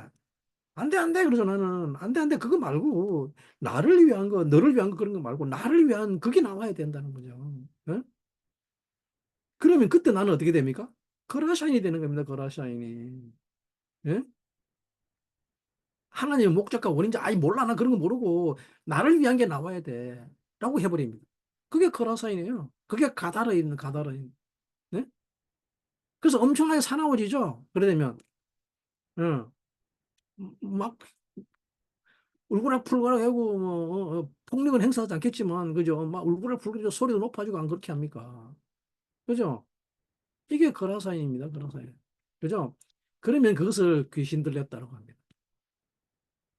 안 돼, 안 돼, 그러죠, 나는. 안 돼, 안 돼, 그거 말고 나를 위한 거, 너를 위한 거 그런 거 말고 나를 위한 그게 나와야 된다는 거죠. 예? 그러면 그때 나는 어떻게 됩니까? 거라샤인이 되는 겁니다, 거라샤인이. 예? 하나님의 목적과 원인지 아예 몰라, 나 그런 거 모르고 나를 위한 게 나와야 돼 라고 해버립니다. 그게 거라사인이에요. 그게 가다르인, 가다르인. 네? 그래서 엄청나게 사나워지죠. 그러려면 어, 막 울고락불고락 하고 뭐 폭력은 행사하지 않겠지만 그죠? 막 울고락불고락 소리도 높아지고 안 그렇게 합니까? 그죠? 이게 거라사인입니다. 거라사인. 그죠? 그러면 그것을 귀신 들렸다고 합니다.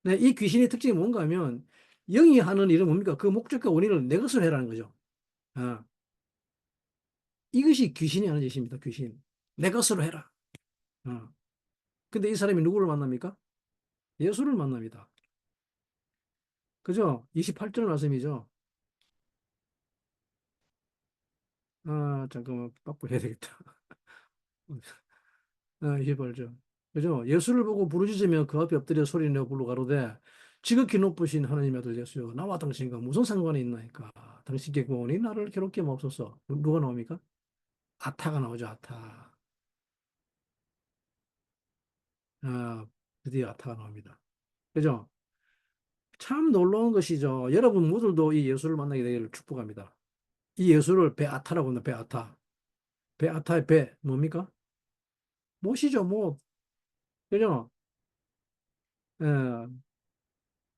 네, 이 귀신의 특징이 뭔가 하면 영이 하는 일은 뭡니까? 그 목적과 원인을 내 것으로 해라는 거죠. 아, 이것이 귀신이 하는 짓입니다. 귀신. 내 것으로 해라. 아. 근데 이 사람이 누구를 만납니까? 예수를 만납니다. 그죠? 28절 말씀이죠. 아, 잠깐만, 바꿔야 되겠다. 아, 28절. 그죠? 예수를 보고 부르짖으며 그 앞에 엎드려 소리내어 부르 가로되 지극히 높으신 하나님의 아들 예수여 나와 당신과 무슨 상관이 있나이까 당신께 구원이 나를 괴롭게 마옵소서. 누가 나옵니까? 아타가 나오죠. 아타. 아, 드디어 아타가 나옵니다. 그죠? 참 놀라운 것이죠. 여러분 모두도 이 예수를 만나게 되기를 축복합니다. 이 예수를 베아타라고 합니다. 베아타. 베아타의 배 뭡니까? 못이죠. 못. 그죠? 예,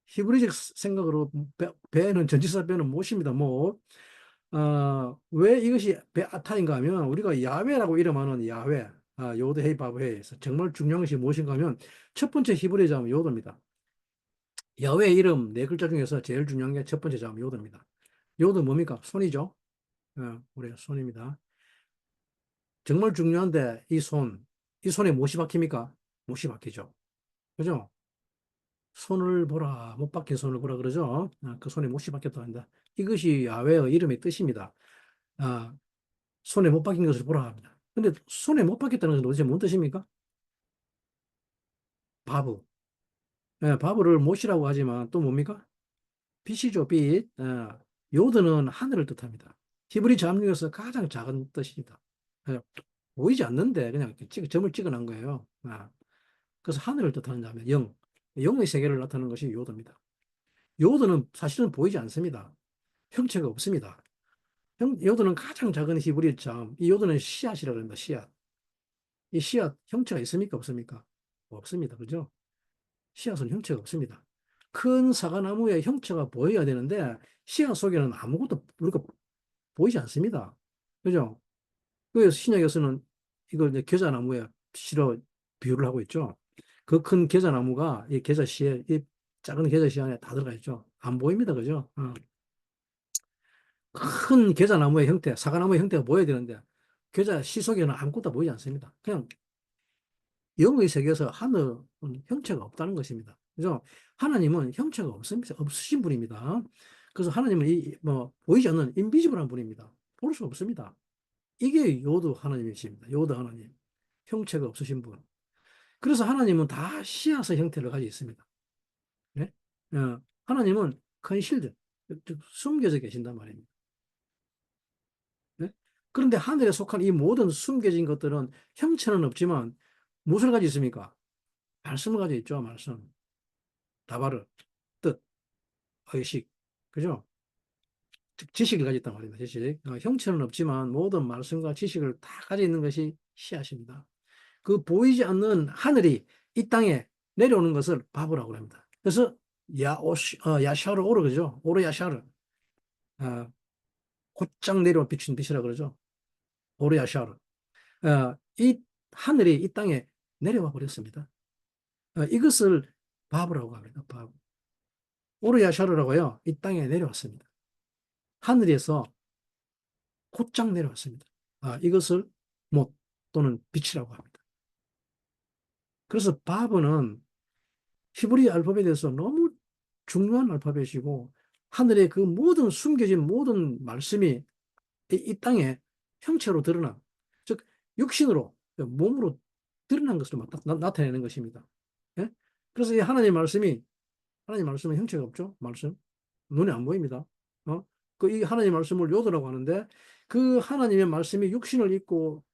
히브리적 생각으로 배는 전치사 배는 못입니다. 못. 왜 이것이 베아타인가 하면 우리가 야훼라고 이름하는 야훼, 요드 헤이 바브헤에서 정말 중요한 것이 무엇인가 하면 첫 번째 히브리 자음 요드입니다. 야훼 이름 네 글자 중에서 제일 중요한 게 첫 번째 자음 요드입니다. 요드 뭡니까? 손이죠. 우리 손입니다. 정말 중요한데 이 손에 못이 박힙니까? 못이 박히죠. 그죠? 손을 보라, 못 박힌 손을 보라 그러죠. 그 손에 못이 박혔다 한다. 이것이 야훼의 이름의 뜻입니다. 아, 손에 못 박힌 것을 보라 합니다. 근데 손에 못 박혔다는 것은 도대체 뭔 뜻입니까? 바브. 바브를 못이라고 하지만 또 뭡니까? 빛이죠, 빛. 요드는 하늘을 뜻합니다. 히브리 자음 중에서 가장 작은 뜻입니다. 예, 보이지 않는데 그냥 점을 찍어 놓은 거예요. 그래서 하늘을 뜻하는 자면 영. 영의 세계를 나타내는 것이 요드입니다. 요드는 사실은 보이지 않습니다. 형체가 없습니다. 요드는 가장 작은 히브리 자음. 이 요드는 씨앗이라고 합니다. 씨앗. 이 씨앗 형체가 있습니까? 없습니까? 없습니다. 그죠? 씨앗은 형체가 없습니다. 큰 사과나무의 형체가 보여야 되는데 씨앗 속에는 아무것도 우리가 보이지 않습니다. 그죠? 그래서 신약에서는 이걸 이제 겨자나무에 실어 비유를 하고 있죠. 그 큰 겨자나무가 이 겨자씨에 이 작은 겨자씨 안에 다 들어가 있죠. 안 보입니다. 그죠? 큰 겨자나무의 형태, 사과나무의 형태가 보여야 되는데 겨자씨 속에는 아무것도 보이지 않습니다. 그냥 영의 세계에서 하늘은 형체가 없다는 것입니다. 그죠? 하나님은 형체가 없습니다. 없으신 분입니다. 그래서 하나님은 뭐, 보이지 않는 인비지블한 분입니다. 볼 수 없습니다. 이게 요드 하나님이십니다. 요드 하나님. 형체가 없으신 분. 그래서 하나님은 다 씨앗의 형태를 가지고 있습니다. 네? 하나님은 컨실드, 즉 숨겨져 계신단 말입니다. 네? 그런데 하늘에 속한 이 모든 숨겨진 것들은 형체는 없지만 무엇을 가지고 있습니까? 말씀을 가지고 있죠, 말씀. 다바르, 뜻, 의식. 그죠? 즉, 지식을 가지고 있단 말입니다, 지식. 형체는 없지만 모든 말씀과 지식을 다 가지고 있는 것이 씨앗입니다. 그 보이지 않는 하늘이 이 땅에 내려오는 것을 바보라고 합니다. 그래서 야샤르 오르 그죠? 오르 야샤르. 곧장 내려온 비춘 빛이라 그러죠. 오르 야샤르. 이 하늘이 이 땅에 내려와 버렸습니다. 이것을 바브라고 합니다. 바브. 오르야샤르라고요. 이 땅에 내려왔습니다. 하늘에서 곧장 내려왔습니다. 이것을 못 또는 빛이라고 합니다. 그래서 바브는 히브리 알파벳에서 너무 중요한 알파벳이고 하늘의 그 모든 숨겨진 모든 말씀이 이 땅에 형체로 드러난 즉 육신으로 몸으로 드러난 것을 나타내는 것입니다. 예? 그래서 이 하나님 말씀은 형체가 없죠. 말씀 눈에 안 보입니다. 그 이 하나님 말씀을 요도라고 하는데 그 하나님의 말씀이 육신을 입고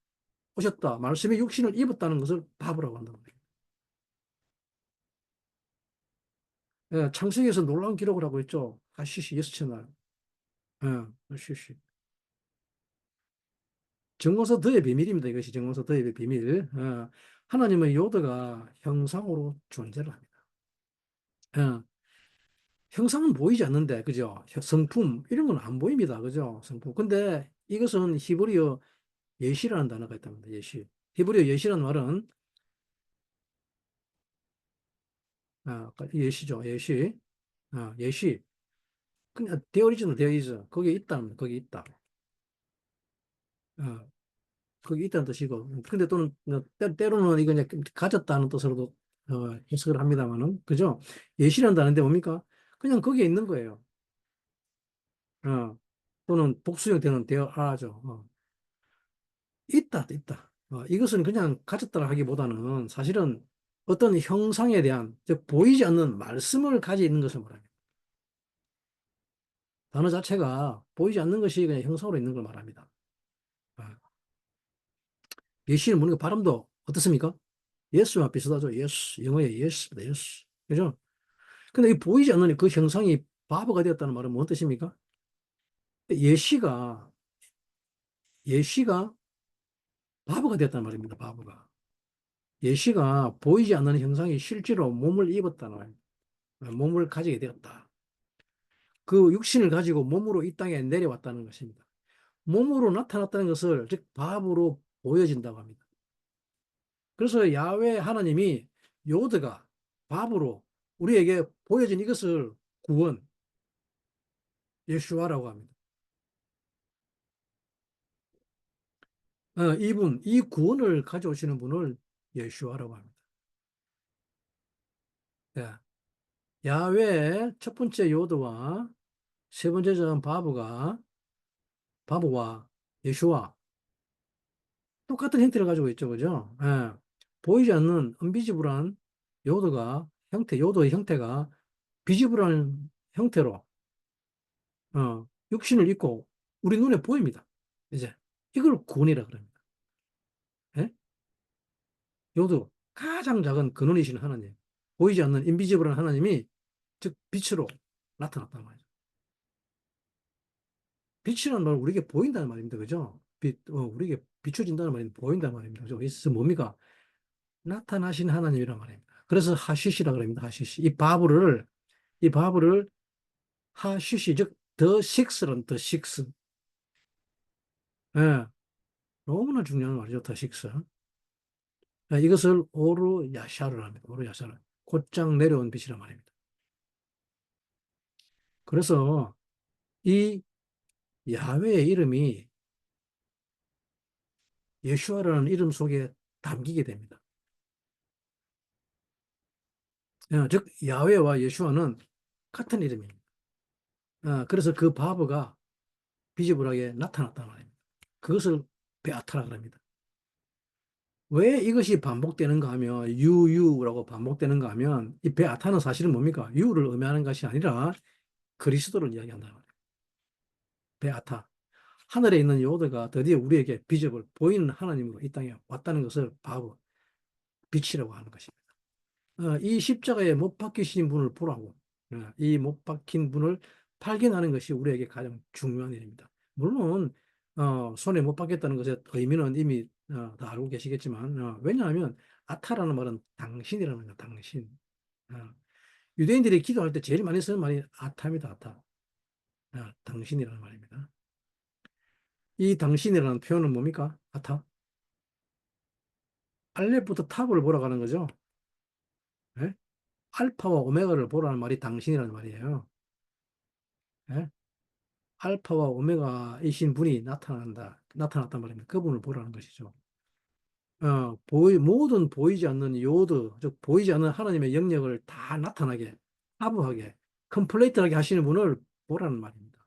오셨다. 말씀이 육신을 입었다는 것을 바보라고 한다는 거예요. 예, 창세기에서 놀라운 기록을 하고 있죠. 하시시 예수 채널. 예, 하시시. 정거서더의 비밀입니다. 이것이 정거서더의 비밀. 하나님의 요도가 형상으로 존재를 합니다. 예, 형상은 보이지 않는데, 그죠? 성품, 이런 건 안 보입니다. 그죠? 성품. 근데 이것은 히브리어 예시라는 단어가 있답니다. 예시. 히브리어 예시라는 말은, 예시죠. 예시. 예시. 그냥 데어리지는 데어이즈. 거기에 있다는, 거기 있다. 어, 거기 있다는 뜻이고. 근데 또는, 때로는 이거 그냥 가졌다는 뜻으로도 해석을 합니다만은, 그죠? 예시라는 단어인데 뭡니까? 그냥 거기에 있는 거예요. 어, 또는 복수형 되는 되어 하죠. 있다, 있다. 이것은 그냥 가졌다라 하기보다는 사실은 어떤 형상에 대한, 즉, 보이지 않는 말씀을 가지고 있는 것을 말합니다. 단어 자체가 보이지 않는 것이 그냥 형상으로 있는 걸 말합니다. 아, 예시는 뭐니까 발음도 어떻습니까? 예스와 비슷하죠. 예스. 영어의 예스입니다. 예스. 그죠? 근데 이 보이지 않는 그 형상이 바보가 되었다는 말은 뭔 뜻입니까? 예시가, 예시가 바보가 되었다는 말입니다. 바보가. 예시가 보이지 않는 형상이 실제로 몸을 입었다는 말입니다. 몸을 가지게 되었다. 그 육신을 가지고 몸으로 이 땅에 내려왔다는 것입니다. 몸으로 나타났다는 것을 즉 밥으로 보여진다고 합니다. 그래서 야훼 하나님이 요드가 밥으로 우리에게 보여진 이것을 구원, 예슈아라고 합니다. 이분, 이 구원을 가져오시는 분을 예슈아라고 합니다. 예. 야훼의 첫 번째 요드와 세 번째 전 바브와 예슈아 똑같은 형태를 가지고 있죠, 그죠? 예. 보이지 않는 은비지블한 요도의 형태가 비지블한 형태로 육신을 입고 우리 눈에 보입니다. 이제 이걸 구원이라 그럽니다. 예? 요도 가장 작은 근원이신 하나님, 보이지 않는 인비지블한 하나님이 즉 빛으로 나타났단 말이죠. 빛이라는 말은 우리에게 보인다는 말입니다, 그죠? 우리에게 비춰진다는 말입니다. 보인다는 말입니다, 그죠? 그래서 뭡니까? 나타나신 하나님이란 말입니다. 그래서 하시시라 그럽니다. 하시시. 이 바브를 하시시, 즉, 더 식스는 더 식스. 예, 너무나 중요한 말이죠, 더 식스. 이것을 오르 야샤를 합니다. 오르 야샤를. 곧장 내려온 빛이란 말입니다. 그래서 이 야훼의 이름이 예슈아라는 이름 속에 담기게 됩니다. 즉, 야훼와 예슈아는 같은 이름입니다. 그래서 그 바브가 비지블하게 나타났단 말입니다. 그것을 베아타라 합니다. 왜 이것이 반복되는가 하면 유유라고 반복되는가 하면 이 베아타는 사실은 뭡니까? 유를 의미하는 것이 아니라 그리스도를 이야기한다는 거예요. 베아타. 하늘에 있는 요드가 드디어 우리에게 비접을 보이는 하나님으로 이 땅에 왔다는 것을 바로 빛이라고 하는 것입니다. 이 십자가에 못 박히신 분을 보라고 이 못 박힌 분을 발견하는 것이 우리에게 가장 중요한 일입니다. 물론 손에 못 박혔다는 것의 의미는 이미 다 알고 계시겠지만 왜냐하면 아타라는 말은 당신이라는 거예요. 당신. 어, 유대인들이 기도할 때 제일 많이 쓰는 말이 아타입니다. 아타. 당신이라는 말입니다. 이 당신이라는 표현은 뭡니까? 아타. 알렙부터 탑을 보러 가는 거죠. 예? 알파와 오메가를 보라는 말이 당신이라는 말이에요. 예? 알파와 오메가이신 분이 나타났단 말입니다. 그분을 보라는 것이죠. 모든 보이지 않는 요드, 즉, 보이지 않는 하나님의 영역을 다 나타나게, 아부하게, 컴플레이트하게 하시는 분을 보라는 말입니다.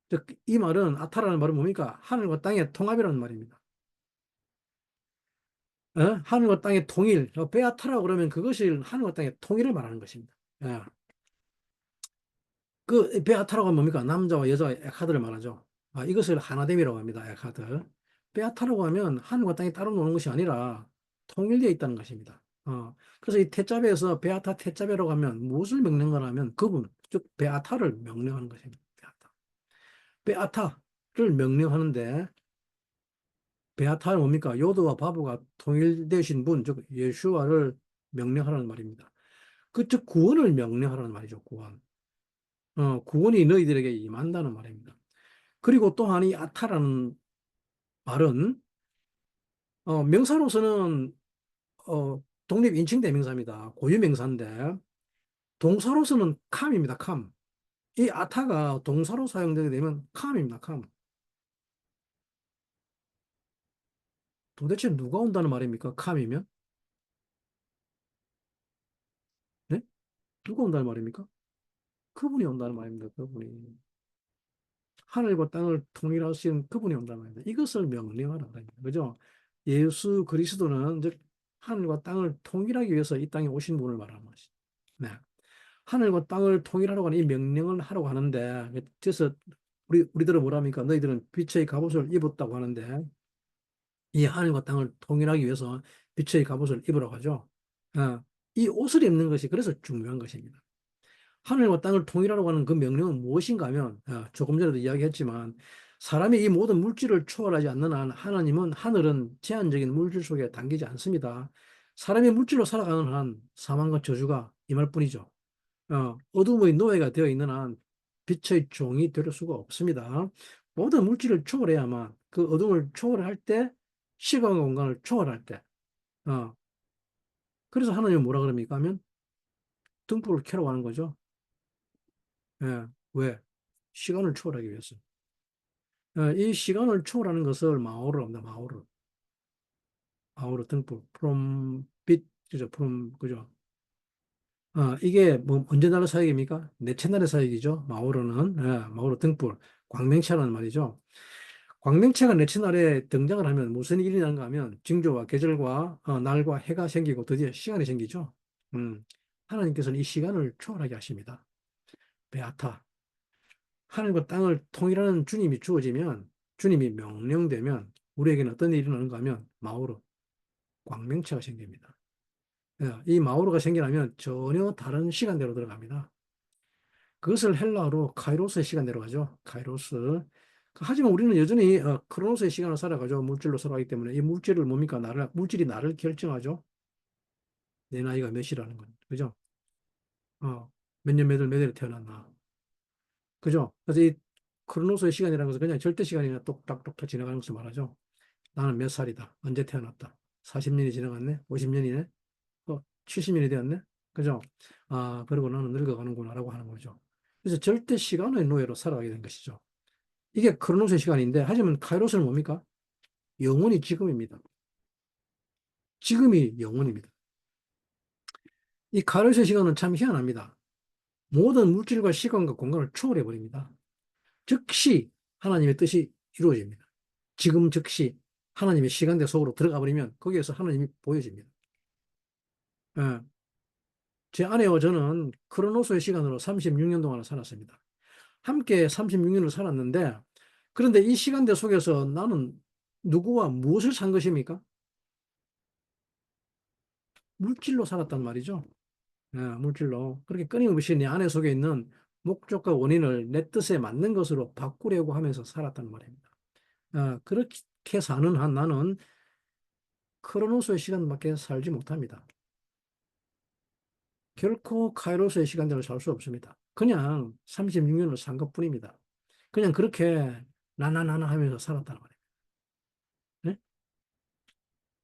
즉, 이 말은, 아타라는 말은 뭡니까? 하늘과 땅의 통합이라는 말입니다. 하늘과 땅의 통일, 베아타라고 그러면 그것이 하늘과 땅의 통일을 말하는 것입니다. 예. 그 베아타라고 하면 뭡니까? 남자와 여자의 에카드를 말하죠. 이것을 하나됨이라고 합니다. 에카드. 베아타라고 하면 하늘과 땅이 따로 노는 것이 아니라 통일되어 있다는 것입니다. 그래서 이 태자베에서 베아타 태자베라고 하면 무엇을 명령하냐면 그분, 즉 베아타를 명령하는 것입니다. 베아타. 베아타를 명령하는데 베아타는 뭡니까? 요도와 바보가 통일되신 분, 즉 예수와를 명령하라는 말입니다. 즉 구원을 명령하라는 말이죠. 구원. 구원이 너희들에게 임한다는 말입니다. 그리고 또한 이 아타라는 말은 명사로서는 독립인칭대명사입니다. 고유명사인데 동사로서는 캄입니다. 캄. 이 아타가 동사로 사용되게 되면 캄입니다. 캄. 도대체 누가 온다는 말입니까? 캄이면? 네? 누가 온다는 말입니까? 그분이 온다는 말입니다. 그분이. 하늘과 땅을 통일하신 그분이 온다는 말입니다. 이것을 명령하라 그럽니다. 그죠? 예수 그리스도는 즉 하늘과 땅을 통일하기 위해서 이 땅에 오신 분을 말하는 것이. 네. 하늘과 땅을 통일하라고 하는 이 명령을 하라고 하는데 그래서 우리들은 뭐랍니까? 너희들은 빛의 갑옷을 입었다고 하는데 이 하늘과 땅을 통일하기 위해서 빛의 갑옷을 입으라고 하죠. 이 옷을 입는 것이 그래서 중요한 것입니다. 하늘과 땅을 통일하라고 하는 그 명령은 무엇인가 하면 조금 전에도 이야기했지만 사람이 이 모든 물질을 초월하지 않는 한 하나님은 하늘은 제한적인 물질 속에 담기지 않습니다. 사람이 물질로 살아가는 한 사망과 저주가 임할 뿐이죠. 어둠의 노예가 되어 있는 한 빛의 종이 될 수가 없습니다. 모든 물질을 초월해야만 그 어둠을 초월할 때 시간과 공간을 초월할 때 그래서 하나님은 뭐라 그럽니까 하면 등불을 켜라고 하는 거죠. 예. 왜? 시간을 초월하기 위해서. 이 시간을 초월하는 것을 마오르 합니다. 마오르. 마오르 등불. from 빛, 그죠? from, 그죠? 이게 뭐 언제 나라 사역입니까? 내 채널의 사역이죠. 마오르는. 마오르 등불. 광명체라는 말이죠. 광명체가 내 채널에 등장을 하면 무슨 일이 나는가 하면 징조와 계절과 날과 해가 생기고 드디어 시간이 생기죠. 음, 하나님께서는 이 시간을 초월하게 하십니다. 베아타. 하늘과 땅을 통일하는 주님이 주어지면, 주님이 명령되면, 우리에게는 어떤 일이 일어나는가 하면, 마오르, 광명체가 생깁니다. 이 마오르가 생겨나면 전혀 다른 시간대로 들어갑니다. 그것을 헬라어로 카이로스의 시간대로 가죠. 카이로스. 하지만 우리는 여전히 크로노스의 시간을 살아가죠. 물질로 살아가기 때문에 이 물질을 뭡니까? 물질이 나를 결정하죠. 내 나이가 몇이라는 건. 그죠? 몇 년, 몇 월에 태어났나. 그죠? 그래서 이 크로노스의 시간이라는 것은 그냥 절대 시간이나 똑딱똑딱 지나가는 것을 말하죠. 나는 몇 살이다. 언제 태어났다. 40년이 지나갔네. 50년이네. 70년이 되었네. 그죠? 그리고 나는 늙어가는구나라고 하는 거죠. 그래서 절대 시간의 노예로 살아가게 된 것이죠. 이게 크로노스의 시간인데, 하지만 카이로스는 뭡니까? 영원히 지금입니다. 지금이 영원입니다. 이 카이로스의 시간은 참 희한합니다. 모든 물질과 시간과 공간을 초월해 버립니다. 즉시 하나님의 뜻이 이루어집니다. 지금 즉시 하나님의 시간대 속으로 들어가 버리면 거기에서 하나님이 보여집니다. 예. 제 아내와 저는 크로노스의 시간으로 36년 동안 살았습니다. 함께 36년을 살았는데, 그런데 이 시간대 속에서 나는 누구와 무엇을 산 것입니까? 물질로 살았단 말이죠. 물질로. 그렇게 끊임없이 내 안에 속에 있는 목적과 원인을 내 뜻에 맞는 것으로 바꾸려고 하면서 살았단 말입니다. 그렇게 사는 한 나는 크로노스의 시간밖에 살지 못합니다. 결코 카이로스의 시간대로 살 수 없습니다. 그냥 36년을 산 것뿐입니다. 그냥 그렇게 나나나나 하면서 살았단 말이에요.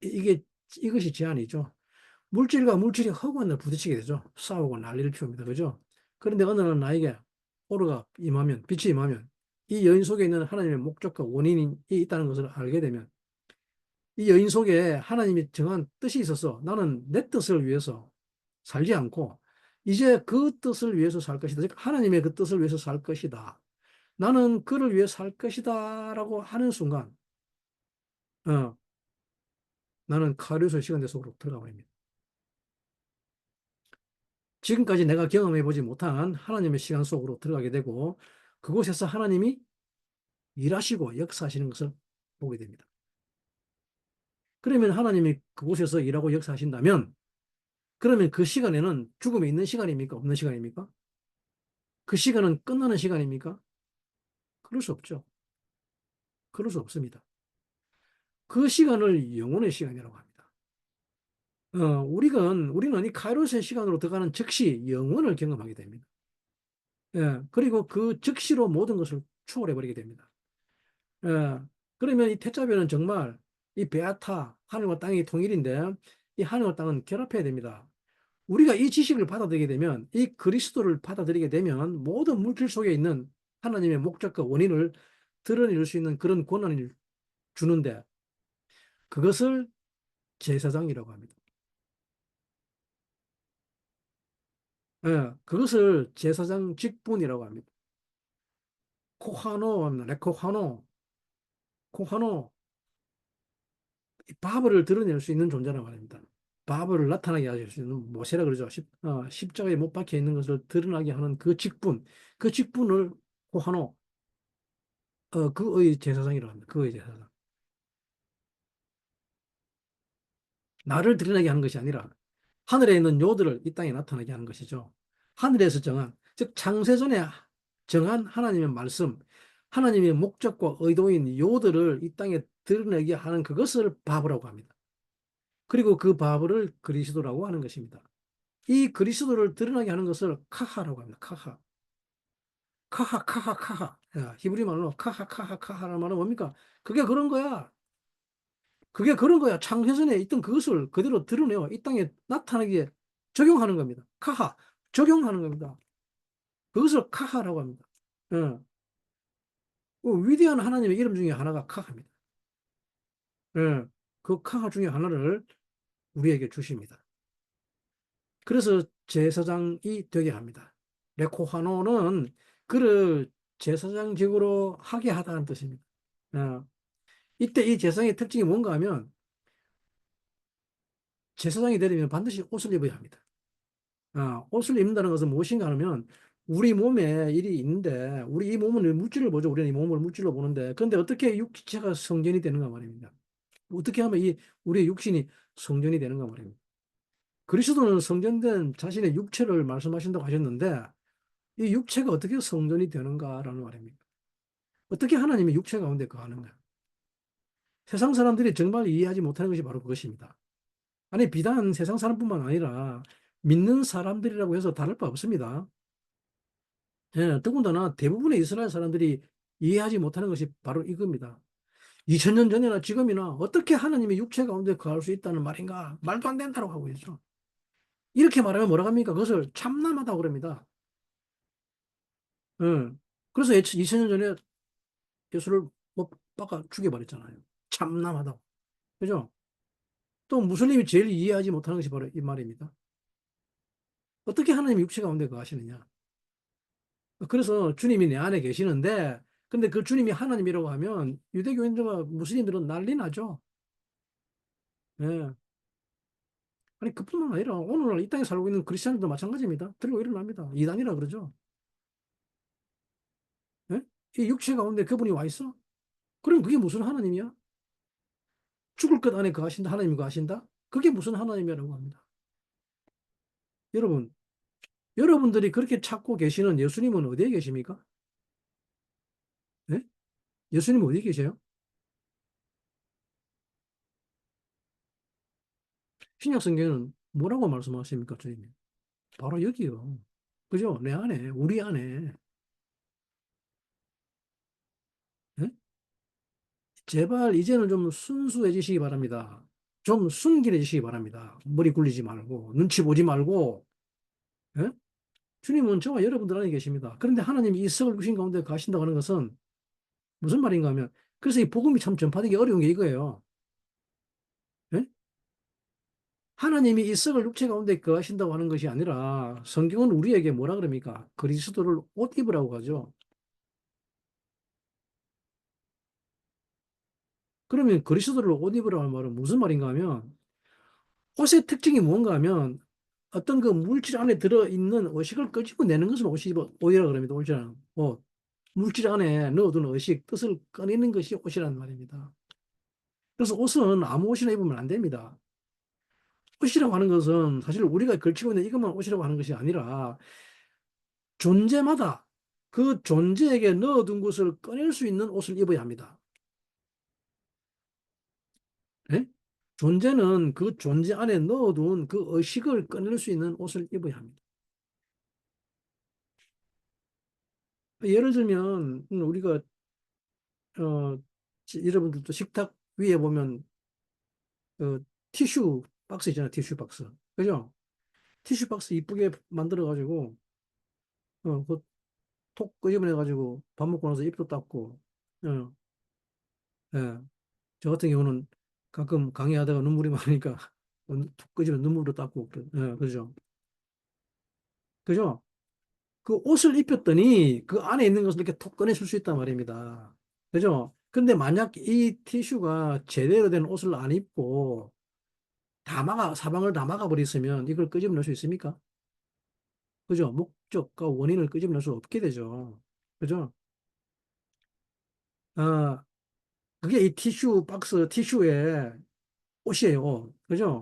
네? 이게 이것이 제한이죠. 물질과 물질이 허구한날 부딪히게 되죠. 싸우고 난리를 피웁니다. 그죠? 그런데 어느 날 나에게 오르가 임하면, 빛이 임하면 이 여인 속에 있는 하나님의 목적과 원인이 있다는 것을 알게 되면 이 여인 속에 하나님이 정한 뜻이 있어서 나는 내 뜻을 위해서 살지 않고 이제 그 뜻을 위해서 살 것이다. 즉 하나님의 그 뜻을 위해서 살 것이다. 나는 그를 위해 살 것이다라고 하는 순간 어, 나는 카루소의 시간대 속으로 들어가 버립니다. 지금까지 내가 경험해 보지 못한 하나님의 시간 속으로 들어가게 되고 그곳에서 하나님이 일하시고 역사하시는 것을 보게 됩니다. 그러면 하나님이 그곳에서 일하고 역사하신다면 그러면 그 시간에는 죽음이 있는 시간입니까? 없는 시간입니까? 그 시간은 끝나는 시간입니까? 그럴 수 없죠. 그럴 수 없습니다. 그 시간을 영혼의 시간이라고 합니다. 우리는 이 카이로스의 시간으로 들어가는 즉시 영원을 경험하게 됩니다. 예, 그리고 그 즉시로 모든 것을 초월해 버리게 됩니다. 예, 그러면 이 태자별은 정말 이 베아타, 하늘과 땅이 통일인데 이 하늘과 땅은 결합해야 됩니다. 우리가 이 지식을 받아들이게 되면 이 그리스도를 받아들이게 되면 모든 물질 속에 있는 하나님의 목적과 원인을 드러낼 수 있는 그런 권한을 주는데 그것을 제사장이라고 합니다. 예, 그것을 제사장 직분이라고 합니다. 코하노, 레코하노, 코하노, 이 바벨을 드러낼 수 있는 존재란 말입니다. 바벨을 나타나게 할 수 있는 모세라 그러죠. 십자가에 못 박혀 있는 것을 드러나게 하는 그 직분, 그 직분을 코하노, 그의 제사장이라고 합니다. 그의 제사장. 나를 드러나게 하는 것이 아니라 하늘에 있는 요들을 이 땅에 나타나게 하는 것이죠. 하늘에서 정한, 즉 창세전에 정한 하나님의 말씀, 하나님의 목적과 의도인 요들을 이 땅에 드러내게 하는 그것을 바브라고 합니다. 그리고 그 바브를 그리스도라고 하는 것입니다. 이 그리스도를 드러나게 하는 것을 카하라고 합니다. 카하. 카하, 카하, 카하. 야, 히브리 말로 카하, 카하, 카하라는 말은 뭡니까? 그게 그런 거야. 그게 그런 거야. 창세전에 있던 그것을 그대로 드러내어 이 땅에 나타나게 적용하는 겁니다. 카하. 적용하는 겁니다. 그것을 카하라고 합니다. 예. 그 위대한 하나님의 이름 중에 하나가 카하입니다. 예. 그 카하 중에 하나를 우리에게 주십니다. 그래서 제사장이 되게 합니다. 레코하노는 그를 제사장직으로 하게 하다는 뜻입니다. 어, 이때 이 제사장의 특징이 뭔가 하면 제사장이 되려면 반드시 옷을 입어야 합니다. 옷을 입는다는 것은 무엇인가 하면 우리 몸에 일이 있는데 우리 이 몸은 물질을 보죠. 우리는 이 몸을 물질로 보는데 그런데 어떻게 육체가 성전이 되는가 말입니다. 어떻게 하면 이 우리의 육신이 성전이 되는가 말입니다. 그리스도는 성전된 자신의 육체를 말씀하신다고 하셨는데 이 육체가 어떻게 성전이 되는가라는 말입니다. 어떻게 하나님의 육체 가운데 거하는가? 세상 사람들이 정말 이해하지 못하는 것이 바로 그것입니다. 아니, 비단 세상 사람뿐만 아니라 믿는 사람들이라고 해서 다를 바 없습니다. 예, 더군다나 대부분의 이스라엘 사람들이 이해하지 못하는 것이 바로 이겁니다. 2000년 전이나 지금이나 어떻게 하나님의 육체 가운데 거할 수 있다는 말인가? 말도 안 된다고 하고 있죠. 이렇게 말하면 뭐라고 합니까? 그것을 참남하다고 그럽니다. 예. 그래서 2000년 전에 예수를 못 박아 죽여버렸잖아요. 참남하다고. 그죠? 또 무슬림이 제일 이해하지 못하는 것이 바로 이 말입니다. 어떻게 하나님이 육체 가운데 거하시느냐? 그래서 주님이 내 안에 계시는데, 근데 그 주님이 하나님이라고 하면 유대교인들과 무슬림들은 난리 나죠. 예. 아니, 그뿐만 아니라 오늘날 이 땅에 살고 있는 크리스천들도 마찬가지입니다. 들고 일어납니다. 이단이라 그러죠. 예? 이 육체 가운데 그분이 와 있어? 그럼 그게 무슨 하나님이야? 죽을 것 안에 거하신다, 하나님이 거하신다? 그게 무슨 하나님이라고 합니다. 여러분, 여러분들이 그렇게 찾고 계시는 예수님은 어디에 계십니까? 예? 예수님 어디 계세요? 신약 성경은 뭐라고 말씀하십니까, 주님이? 바로 여기요. 그죠? 내 안에, 우리 안에. 예? 제발 이제는 좀 순수해지시기 바랍니다. 좀 순결해지시기 바랍니다. 머리 굴리지 말고, 눈치 보지 말고, 예? 주님은 저와 여러분들 안에 계십니다. 그런데 하나님이 이 썩을 구신 가운데 가신다고 하는 것은 무슨 말인가 하면, 그래서 이 복음이 참 전파되기 어려운 게 이거예요. 예? 하나님이 이 썩을 육체 가운데 거하신다고 하는 것이 아니라 성경은 우리에게 뭐라 그럽니까? 그리스도를 옷 입으라고 하죠. 그러면 그리스도를 옷 입으라는 말은 무슨 말인가 하면 옷의 특징이 뭔가 하면 어떤 그 물질 안에 들어있는 의식을 끄집어내는 것을 옷이라 그럽니다. 옷이라는 옷. 물질 안에 넣어둔 의식, 뜻을 꺼내는 것이 옷이라는 말입니다. 그래서 옷은 아무 옷이나 입으면 안 됩니다. 옷이라고 하는 것은 사실 우리가 걸치고 있는 이것만 옷이라고 하는 것이 아니라 존재마다 그 존재에게 넣어둔 것을 꺼낼 수 있는 옷을 입어야 합니다. 예? 존재는 그 존재 안에 넣어둔 그 의식을 꺼낼 수 있는 옷을 입어야 합니다. 예를 들면 우리가 여러분들도 식탁 위에 보면 티슈 박스 있잖아요. 티슈 박스. 그죠? 티슈 박스 이쁘게 만들어 가지고 그톡 끄집어내 가지고 밥 먹고 나서 입도 닦고 어, 예. 저 같은 경우는 가끔 강의하다가 눈물이 많으니까 톡 끄집어 눈물로 닦고 예, 그죠? 그죠? 그 옷을 입혔더니 그 안에 있는 것을 이렇게 톡 꺼내줄 수 있단 말입니다. 그죠? 근데 만약 이 티슈가 제대로 된 옷을 안 입고 사방을 다 막아버렸으면 이걸 끄집어낼 수 있습니까? 그죠? 목적과 원인을 끄집어낼 수 없게 되죠. 그죠? 아, 그게 이 티슈 박스, 티슈의 옷이에요. 그죠?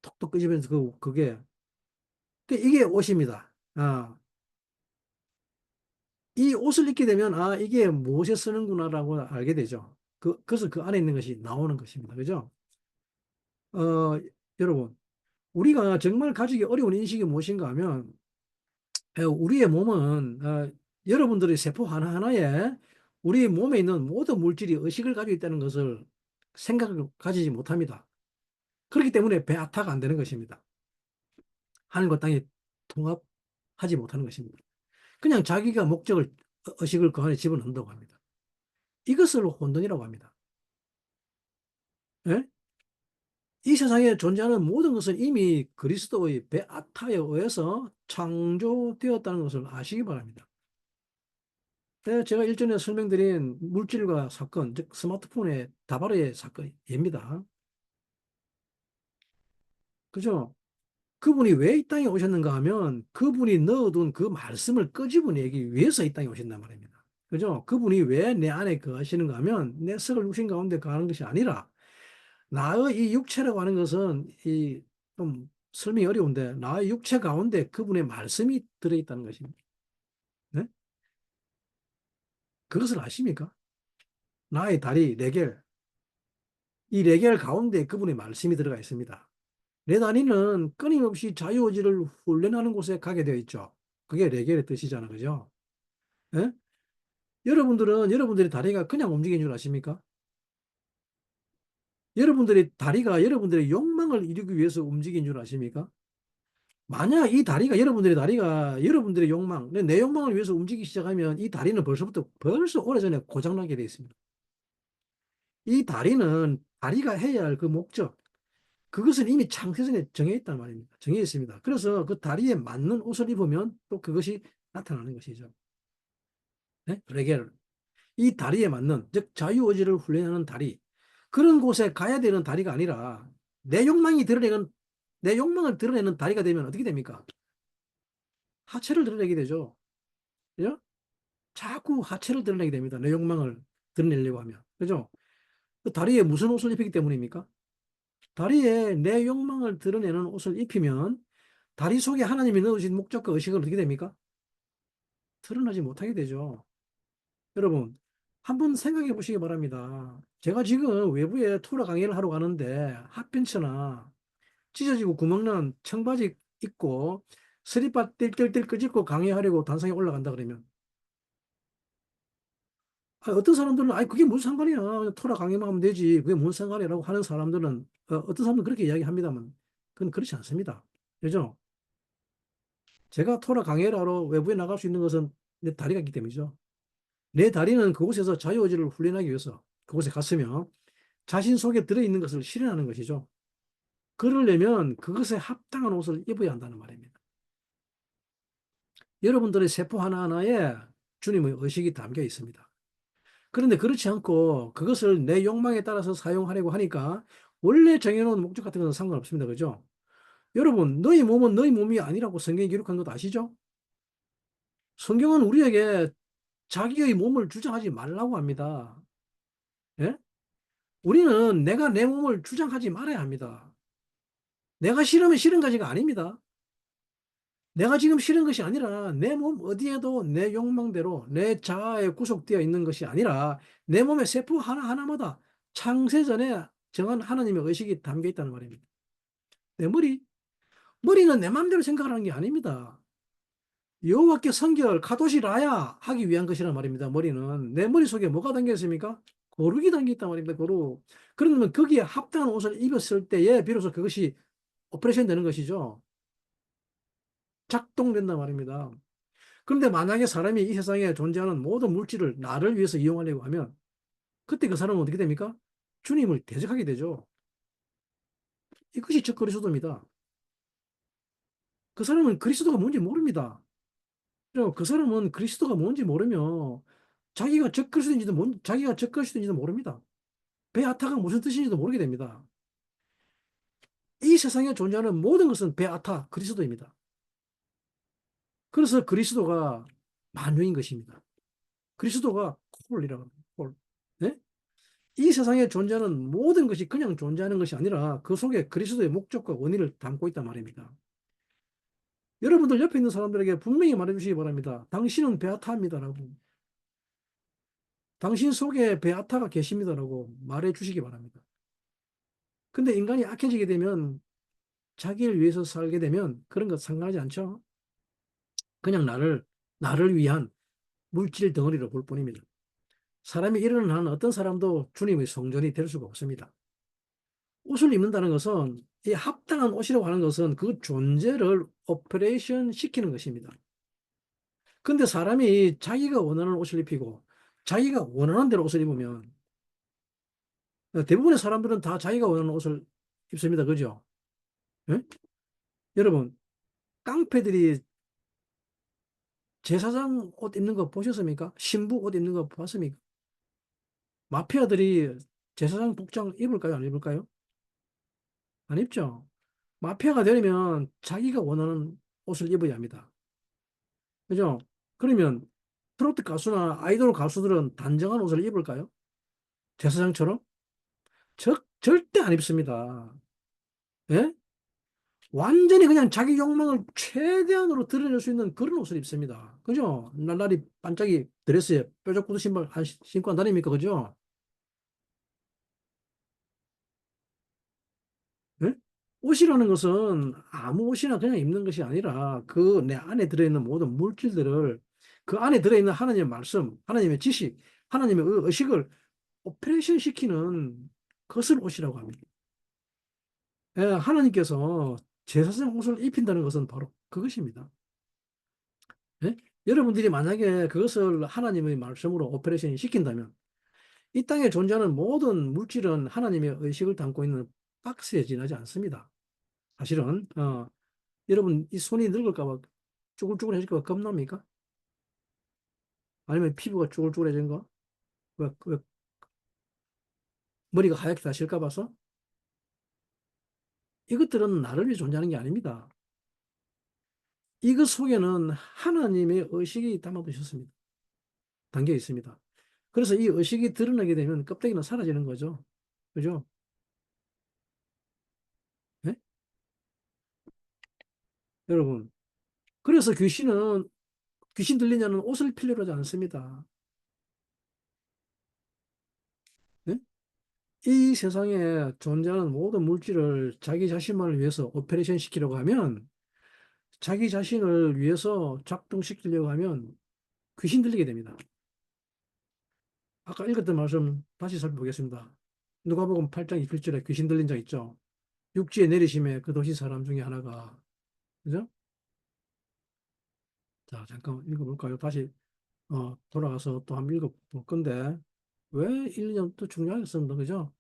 톡톡 끄집어내서 이게 옷입니다. 이 옷을 입게 되면, 이게 무엇에 쓰는구나라고 알게 되죠. 그래서 그 안에 있는 것이 나오는 것입니다. 그죠? 어, 여러분, 우리가 정말 가지기 어려운 인식이 무엇인가 하면, 우리의 몸은, 여러분들의 세포 하나하나에 우리 몸에 있는 모든 물질이 의식을 가지고 있다는 것을 생각을 가지지 못합니다. 그렇기 때문에 배아타가 안 되는 것입니다. 하늘과 땅이 통합하지 못하는 것입니다. 그냥 자기가 의식을 그 안에 집어넣는다고 합니다. 이것을 혼돈이라고 합니다. 예? 이 세상에 존재하는 모든 것은 이미 그리스도의 배아타에 의해서 창조되었다는 것을 아시기 바랍니다. 제가 일전에 설명드린 물질과 사건, 즉 스마트폰의 다발의 사건, 예입니다. 그죠? 그분이 왜 이 땅에 오셨는가 하면 그분이 넣어둔 그 말씀을 끄집어내기 위해서 이 땅에 오신단 말입니다. 그죠? 그분이 왜 내 안에 거하시는가 하면 내 썩을 육신 가운데 거하는 것이 아니라 나의 이 육체라고 하는 것은 좀 설명이 어려운데 나의 육체 가운데 그분의 말씀이 들어있다는 것입니다. 네? 그것을 아십니까? 나의 다리, 레겔, 이 레겔 가운데 그분의 말씀이 들어가 있습니다. 내 다리는 끊임없이 자유의지를 훈련하는 곳에 가게 되어 있죠. 그게 레겔의 뜻이잖아, 그죠? 예? 여러분들의 다리가 그냥 움직이는 줄 아십니까? 여러분들의 다리가 여러분들의 욕망을 이루기 위해서 움직이는 줄 아십니까? 만약 이 다리가 여러분들의 다리가 여러분들의 욕망, 내 욕망을 위해서 움직이기 시작하면 이 다리는 벌써 오래전에 고장나게 되어 있습니다. 이 다리가 해야 할 그 목적, 그것은 이미 창세전에 정해 있단 말입니다. 정해 있습니다. 그래서 그 다리에 맞는 옷을 입으면 또 그것이 나타나는 것이죠. 네? 레겔. 이 다리에 맞는, 즉 자유의지를 훈련하는 다리. 그런 곳에 가야 되는 다리가 아니라 내 욕망이 드러내는, 내 욕망을 드러내는 다리가 되면 어떻게 됩니까? 하체를 드러내게 되죠. 그죠? 자꾸 하체를 드러내게 됩니다. 내 욕망을 드러내려고 하면. 그죠? 그 다리에 무슨 옷을 입히기 때문입니까? 다리에 내 욕망을 드러내는 옷을 입히면 다리 속에 하나님이 넣으신 목적과 의식은 어떻게 됩니까? 드러나지 못하게 되죠. 여러분, 한번 생각해 보시기 바랍니다. 제가 지금 외부에 투어 강의를 하러 가는데 핫팬츠나 찢어지고 구멍난 청바지 입고 스리퍼 띨띨띨 끄집고 강의하려고 단상에 올라간다 그러면 어떤 사람들은, 아니, 그게 무슨 상관이야. 토라 강요만 하면 되지. 그게 무슨 상관이라고 하는 사람들은, 어떤 사람들은 그렇게 이야기합니다만, 그건 그렇지 않습니다. 그죠? 제가 토라 강해를 하러 외부에 나갈 수 있는 것은 내 다리가 있기 때문이죠. 내 다리는 그곳에서 자유의지를 훈련하기 위해서 그곳에 갔으며 자신 속에 들어있는 것을 실현하는 것이죠. 그러려면 그것에 합당한 옷을 입어야 한다는 말입니다. 여러분들의 세포 하나하나에 주님의 의식이 담겨 있습니다. 그런데 그렇지 않고 그것을 내 욕망에 따라서 사용하려고 하니까 원래 정해놓은 목적 같은 것은 상관없습니다. 그죠? 여러분, 너희 몸은 너희 몸이 아니라고 성경이 기록한 것 아시죠? 성경은 우리에게 자기의 몸을 주장하지 말라고 합니다. 예? 우리는 내가 내 몸을 주장하지 말아야 합니다. 내가 싫으면 싫은 가지가 아닙니다. 내가 지금 싫은 것이 아니라 내 몸 어디에도 내 욕망대로 내 자아에 구속되어 있는 것이 아니라 내 몸의 세포 하나하나마다 창세전에 정한 하나님의 의식이 담겨 있다는 말입니다. 내 머리는 내 마음대로 생각하는 게 아닙니다. 여호와께 성결 카도시 라야 하기 위한 것이란 말입니다. 머리는 내 머릿속에 뭐가 담겨 있습니까? 거룩이 담겨 있단 말입니다. 거룩. 그러면 거기에 합당한 옷을 입었을 때에 비로소 그것이 오퍼레이션 되는 것이죠. 작동된단 말입니다. 그런데 만약에 사람이 이 세상에 존재하는 모든 물질을 나를 위해서 이용하려고 하면 그때 그 사람은 어떻게 됩니까? 주님을 대적하게 되죠. 이것이 적 그리스도입니다. 그 사람은 그리스도가 뭔지 모릅니다. 그리고 그 사람은 그리스도가 뭔지 모르며 자기가 적 그리스도인지도 모릅니다. 베아타가 무슨 뜻인지도 모르게 됩니다. 이 세상에 존재하는 모든 것은 베아타 그리스도입니다. 그래서 그리스도가 만유인 것입니다. 그리스도가 콜이라고 합니다. 콜. 네? 이 세상에 존재하는 모든 것이 그냥 존재하는 것이 아니라 그 속에 그리스도의 목적과 원인을 담고 있단 말입니다. 여러분들 옆에 있는 사람들에게 분명히 말해주시기 바랍니다. 당신은 베아타입니다라고. 당신 속에 베아타가 계십니다라고 말해주시기 바랍니다. 근데 인간이 악해지게 되면 자기를 위해서 살게 되면 그런 것 상관하지 않죠. 그냥 나를 위한 물질 덩어리로 볼 뿐입니다. 사람이 일어나는 어떤 사람도 주님의 성전이 될 수가 없습니다. 옷을 입는다는 것은 이 합당한 옷이라고 하는 것은 그 존재를 오퍼레이션 시키는 것입니다. 근데 사람이 자기가 원하는 옷을 입히고 자기가 원하는 대로 옷을 입으면 대부분의 사람들은 다 자기가 원하는 옷을 입습니다. 그죠? 예? 여러분, 깡패들이 제사장 옷 입는 거 보셨습니까? 신부 옷 입는 거 봤습니까? 마피아들이 제사장 복장 입을까요? 안 입을까요? 안 입죠. 마피아가 되려면 자기가 원하는 옷을 입어야 합니다. 그죠? 그러면 트로트 가수나 아이돌 가수들은 단정한 옷을 입을까요? 제사장처럼? 절대 안 입습니다. 예? 완전히 그냥 자기 욕망을 최대한으로 드러낼 수 있는 그런 옷을 입습니다. 그죠? 날라리 반짝이 드레스에 뾰족 구두 신발 신고 안 다닙니까? 그죠? 예? 옷이라는 것은 아무 옷이나 그냥 입는 것이 아니라 그 내 안에 들어있는 모든 물질들을 그 안에 들어있는 하나님의 말씀, 하나님의 지식, 하나님의 의식을 오퍼레이션 시키는 것을 옷이라고 합니다. 예, 하나님께서 제사장 옷을 입힌다는 것은 바로 그것입니다. 예? 여러분들이 만약에 그것을 하나님의 말씀으로 오퍼레이션 시킨다면 이 땅에 존재하는 모든 물질은 하나님의 의식을 담고 있는 박스에 지나지 않습니다. 사실은 여러분 이 손이 늙을까 봐 쭈글쭈글해질까 봐 겁납니까? 아니면 피부가 쭈글쭈글해진 거? 왜 머리가 하얗게 다실까 봐서? 이것들은 나를 위해 존재하는 게 아닙니다. 이것 속에는 하나님의 의식이 담아두셨습니다. 담겨 있습니다. 그래서 이 의식이 드러나게 되면 껍데기는 사라지는 거죠. 그죠? 네? 여러분. 그래서 귀신 들리냐는 옷을 필요로 하지 않습니다. 네? 이 세상에 존재하는 모든 물질을 자기 자신만을 위해서 오퍼레이션 시키려고 하면 자기 자신을 위해서 작동시키려고 하면 귀신 들리게 됩니다. 아까 읽었던 말씀 다시 살펴보겠습니다. 누가복음 8장 21절에 귀신 들린 자 있죠. 육지에 내리심에 그 도시 사람 중에 하나가, 그죠? 자, 잠깐 읽어볼까요? 다시 돌아가서 또 한번 읽어볼 건데 왜 1년 또 중요하겠습니다. 그죠?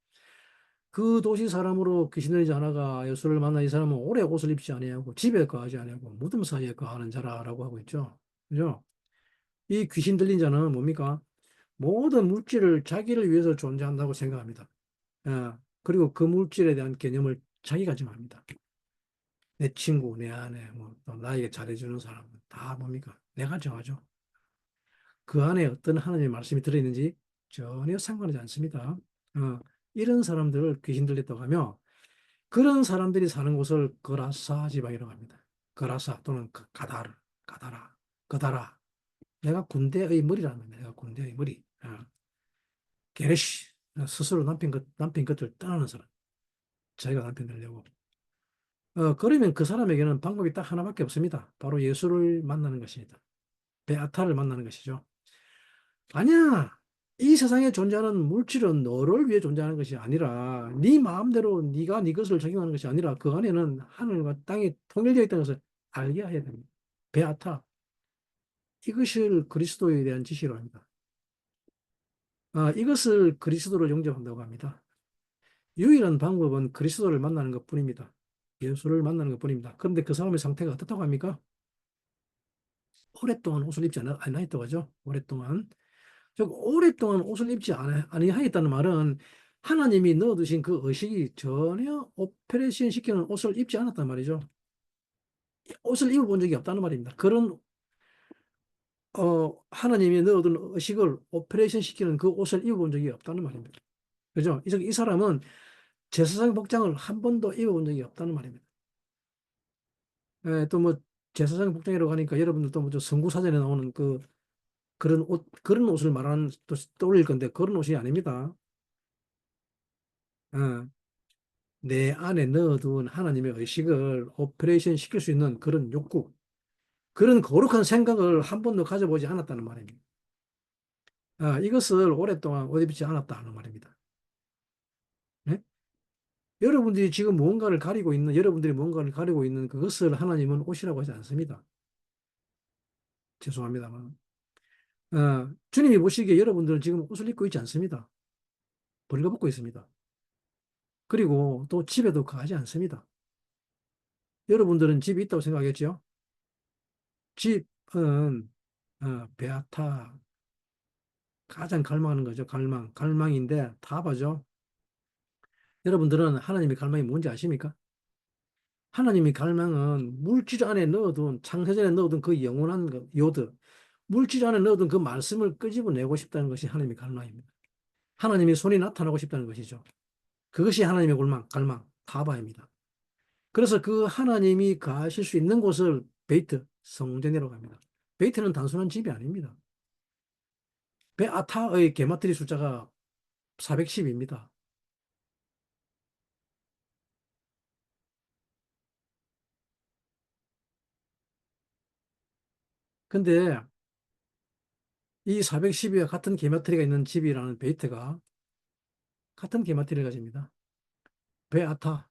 그 도시 사람으로 귀신 들린 자 하나가 예수를 만나 이 사람은 오래 옷을 입지 아니하고 집에 거하지 아니하고 무덤 사이에 거하는 자라라고 하고 있죠. 그죠? 이 귀신 들린 자는 뭡니까? 모든 물질을 자기를 위해서 존재한다고 생각합니다. 예, 그리고 그 물질에 대한 개념을 자기가 정합니다. 내 친구, 내 아내, 뭐, 또 나에게 잘해주는 사람, 다 뭡니까? 내가 정하죠. 그 안에 어떤 하나님의 말씀이 들어있는지 전혀 상관하지 않습니다. 어, 이런 사람들을 귀신 들렸다고 하며, 그런 사람들이 사는 곳을 거라사 지방이라고 합니다. 거라사 또는 가다라, 거다라. 내가 군대의 머리라는 겁니다. 내가 군대의 머리. 게레시. 스스로 남편 것을 떠나는 사람. 자기가 남편 되려고. 그러면 그 사람에게는 방법이 딱 하나밖에 없습니다. 바로 예수를 만나는 것입니다. 베아타를 만나는 것이죠. 아니야. 이 세상에 존재하는 물질은 너를 위해 존재하는 것이 아니라 네 마음대로 네가 네 것을 적용하는 것이 아니라 그 안에는 하늘과 땅이 통일되어 있다는 것을 알게 해야 됩니다. 베아타. 이것을 그리스도에 대한 지시로 합니다. 이것을 그리스도를 영접한다고 합니다. 유일한 방법은 그리스도를 만나는 것뿐입니다. 예수를 만나는 것뿐입니다. 그런데 그 사람의 상태가 어떻다고 합니까? 오랫동안 옷을 입지 않았다고 하죠. 오랫동안. 즉, 오랫동안 옷을 입지 아니하였다는 말은 하나님이 넣어두신 그 의식이 전혀 오페레이션 시키는 옷을 입지 않았단 말이죠. 옷을 입어본 적이 없다는 말입니다. 그런 하나님이 넣어둔 의식을 오페레이션 시키는 그 옷을 입어본 적이 없다는 말입니다. 그죠? 이 사람은 제사장 복장을 한 번도 입어본 적이 없다는 말입니다. 또 뭐 제사장 복장이라고 하니까 여러분들도 뭐저 성구사전에 나오는 그런 옷을 말하는 또 떠올릴 건데 그런 옷이 아닙니다. 어, 내 안에 넣어둔 하나님의 의식을 오퍼레이션 시킬 수 있는 그런 욕구, 그런 거룩한 생각을 한 번도 가져보지 않았다는 말입니다. 이것을 오랫동안 옷 입지 않았다는 말입니다. 네? 여러분들이 뭔가를 가리고 있는 그것을 하나님은 옷이라고 하지 않습니다. 죄송합니다만. 주님이 보시기에 여러분들은 지금 옷을 입고 있지 않습니다. 벌거벗고 있습니다. 그리고 또 집에도 가지 않습니다. 여러분들은 집이 있다고 생각하겠죠? 집은 베아타, 가장 갈망하는 거죠. 갈망인데 답하죠. 여러분들은 하나님의 갈망이 뭔지 아십니까? 하나님의 갈망은 물질 안에 넣어둔 창세전에 넣어둔 그 영원한 요드, 물질 안에 넣어둔 그 말씀을 끄집어내고 싶다는 것이 하나님의 갈망입니다. 하나님의 손이 나타나고 싶다는 것이죠. 그것이 하나님의 갈망, 타바입니다. 그래서 그 하나님이 가실 수 있는 곳을 베이트, 성전이라고 합니다. 베이트는 단순한 집이 아닙니다. 베아타의 게마트리 숫자가 410입니다. 근데 이 410이와 같은 게마트리가 있는 집이라는 베이트가 같은 게마트리를 가집니다. 베아타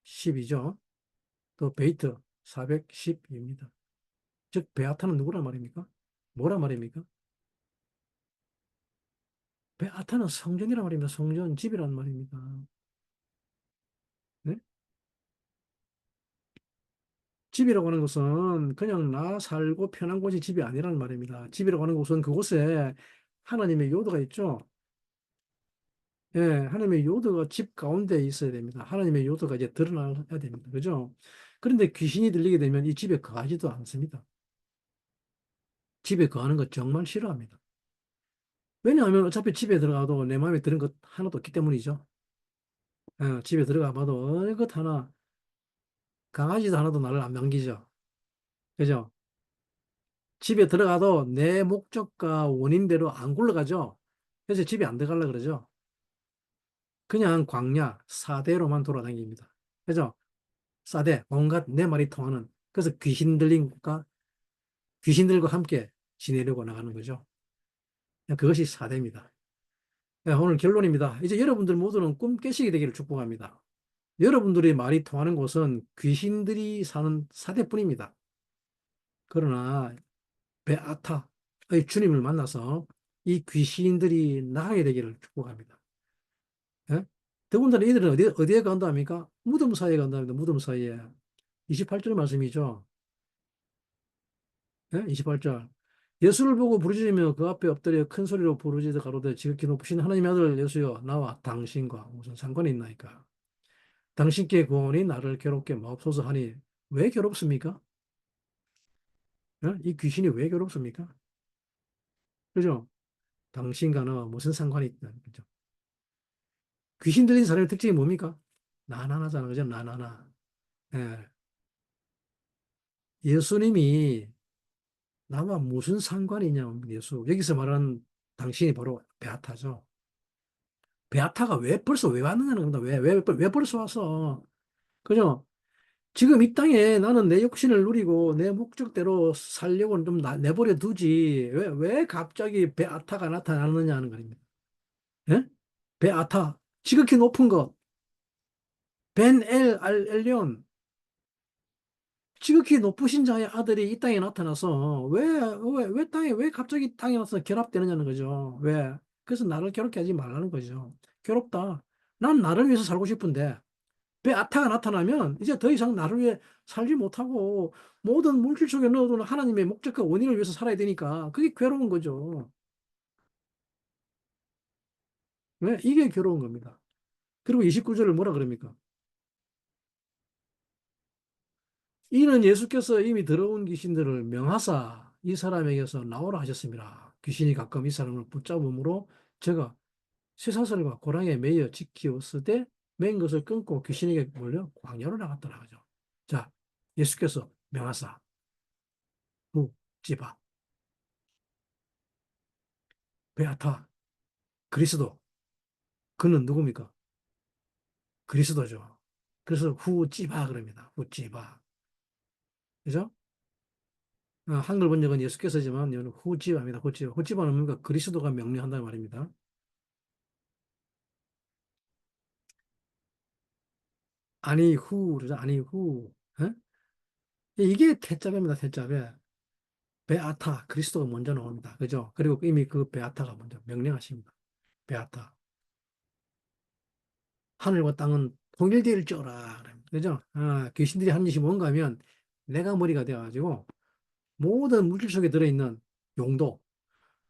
410이죠. 또 베이트 410입니다. 즉 베아타는 누구란 말입니까? 뭐란 말입니까? 베아타는 성전이란 말입니다. 성전, 집이란 말입니다. 네? 집이라고 하는 것은 그냥 나 살고 편한 곳이 집이 아니라는 말입니다. 집이라고 하는 곳은 그곳에 하나님의 요도가 있죠. 예, 하나님의 요도가 집 가운데 있어야 됩니다. 하나님의 요도가 이제 드러나야 됩니다. 그죠? 그런데 귀신이 들리게 되면 이 집에 거하지도 않습니다. 집에 거하는 거 정말 싫어합니다. 왜냐하면 어차피 집에 들어가도 내 마음에 드는 것 하나도 없기 때문이죠. 집에 들어가 봐도 어느 것 하나, 강아지도 하나도 나를 안 반기죠. 그죠? 집에 들어가도 내 목적과 원인대로 안 굴러가죠. 그래서 집에 안 들어가려고 그러죠. 그냥 광야, 사대로만 돌아다닙니다. 그죠? 사대, 온갖 내 말이 통하는. 그래서 귀신들과 함께 지내려고 나가는 거죠. 그것이 사대입니다. 오늘 결론입니다. 이제 여러분들 모두는 꿈 깨시게 되기를 축복합니다. 여러분들의 말이 통하는 곳은 귀신들이 사는 사대뿐입니다. 그러나 베아타의 주님을 만나서 이 귀신들이 나가게 되기를 축복합니다. 예? 더군다나 이들은 어디에 간다 합니까? 무덤 사이에 간다 합니다. 무덤 사이에. 28절 말씀이죠. 예? 28절. 예수를 보고 부르짖으며 그 앞에 엎드려 큰 소리로 부르짖어 가로되 지극히 높으신 하나님의 아들 예수여 나와 당신과 무슨 상관이 있나이까. 당신께 구원이 나를 괴롭게 마옵소서 하니 왜 괴롭습니까? 예? 이 귀신이 왜 괴롭습니까? 그죠? 당신과는 무슨 상관이 있다. 그죠? 귀신 들린 사람의 특징이 뭡니까? 나나나잖아. 그죠? 나나나. 예. 예수님이 나와 무슨 상관이 있냐, 예수. 여기서 말하는 당신이 바로 베아타죠. 베아타가 왜 벌써 왜 왔느냐는 겁니다. 왜 벌써 왔어? 그죠? 지금 이 땅에 나는 내 육신을 누리고 내 목적대로 살려고 좀 내버려 두지. 왜 갑자기 베아타가 나타나느냐 하는 겁니다. 예? 베아타. 지극히 높은 것. 벤 알 엘리온. 지극히 높으신 자의 아들이 이 땅에 나타나서 왜 갑자기 땅에 나서 결합되느냐는 거죠. 왜? 그래서 나를 괴롭게 하지 말라는 거죠. 괴롭다. 난 나를 위해서 살고 싶은데 베아타가 나타나면 이제 더 이상 나를 위해 살지 못하고 모든 물질 속에 넣어두는 하나님의 목적과 원인을 위해서 살아야 되니까 그게 괴로운 거죠. 왜? 이게 괴로운 겁니다. 그리고 29절을 뭐라 그럽니까? 이는 예수께서 이미 들어온 귀신들을 명하사 이 사람에게서 나오라 하셨습니다. 귀신이 가끔 이 사람을 붙잡음으로 제가 쇠사슬과 고랑에 매여 지키었으되 맨 것을 끊고 귀신에게 몰려 광야로 나갔더라 하죠. 자, 예수께서 명하사 무 찌바 베아타 그리스도 그는 누굽니까? 그리스도죠. 그래서 후 찌바 그럽니다. 후 찌바. 그죠? 한글 번역은 예수께서지만 이거는 후 찌바입니다. 후 찌바. 후 찌바는 뭡니까? 그리스도가 명령한다는 말입니다. 아니 후 그러죠. 아니 후. 에? 이게 태자배입니다. 태자배. 베아타 그리스도가 먼저 나옵니다. 그죠? 그리고 이미 그 베아타가 먼저 명령하십니다. 베아타 하늘과 땅은 통일될지어라. 그죠? 귀신들이 하는 짓이 뭔가 하면 내가 머리가 되어가지고 모든 물질 속에 들어있는 용도,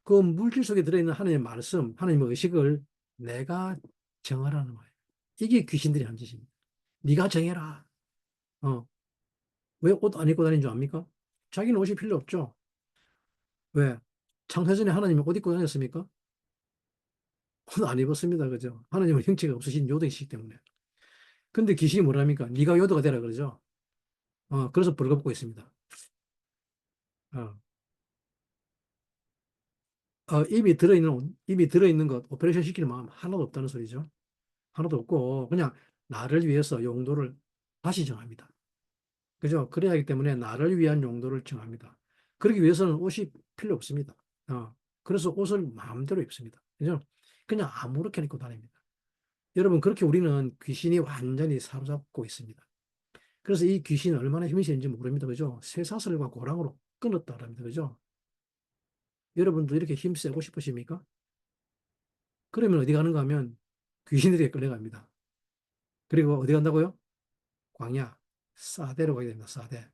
그 물질 속에 들어있는 하나님의 말씀, 하나님의 의식을 내가 정하라는 거예요. 이게 귀신들이 하는 짓입니다. 네가 정해라. 어, 왜 옷 안 입고 다니는 줄 압니까? 자기는 옷이 필요 없죠. 왜? 창세전에 하나님이 옷 입고 다녔습니까? 옷 안 입었습니다. 그죠? 하나님은 형체가 없으신 요도이시기 때문에. 근데 귀신이 뭐랍니까? 네가 요도가 되라 그러죠. 그래서 벌거벗고 있습니다. 어, 이미 들어있는 것, 오퍼레이션 시키는 마음 하나도 없다는 소리죠. 하나도 없고, 그냥 나를 위해서 용도를 다시 정합니다. 그죠? 그래야 하기 때문에 나를 위한 용도를 정합니다. 그러기 위해서는 옷이 필요 없습니다. 그래서 옷을 마음대로 입습니다. 그죠? 그냥 아무렇게나 입고 다닙니다. 여러분, 그렇게 우리는 귀신이 완전히 사로잡고 있습니다. 그래서 이 귀신이 얼마나 힘이 세는지 모릅니다. 그죠? 쇠사슬과 고랑으로 끊었다 그럽니다. 그죠? 여러분도 이렇게 힘세고 싶으십니까? 그러면 어디 가는가 하면 귀신들에게 끌려갑니다. 그리고 어디 간다고요? 광야, 사대로 가게 됩니다. 사대.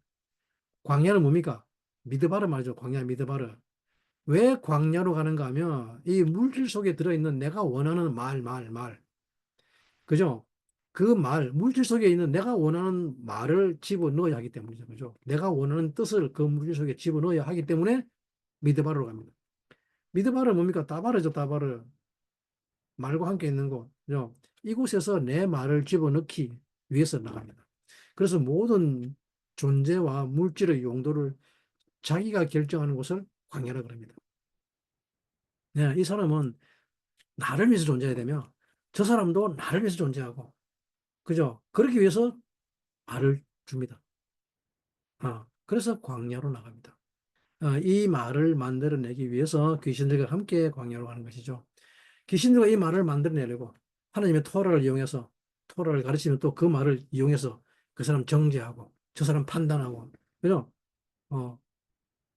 광야는 뭡니까? 미드바르 말이죠. 광야 미드바르. 왜 광야로 가는가 하면 이 물질 속에 들어있는 내가 원하는 말. 그죠? 그 물질 속에 있는 내가 원하는 말을 집어넣어야 하기 때문이죠. 그죠? 내가 원하는 뜻을 그 물질 속에 집어넣어야 하기 때문에 미드바르로 갑니다. 미드바르 뭡니까? 따바르죠, 따바르. 말과 함께 있는 곳. 그죠? 이곳에서 내 말을 집어넣기 위해서 나갑니다. 그래서 모든 존재와 물질의 용도를 자기가 결정하는 곳을 광야라 그럽니다. 네, 이 사람은 나를 위해서 존재해야 되며 저 사람도 나를 위해서 존재하고 그죠? 그러기 위해서 말을 줍니다. 그래서 광야로 나갑니다. 이 말을 만들어내기 위해서 귀신들과 함께 광야로 가는 것이죠. 귀신들과 이 말을 만들어내려고 하나님의 토라를 이용해서 토라를 가르치면 또 그 말을 이용해서 그 사람 정죄하고 저 사람 판단하고 그죠? 어,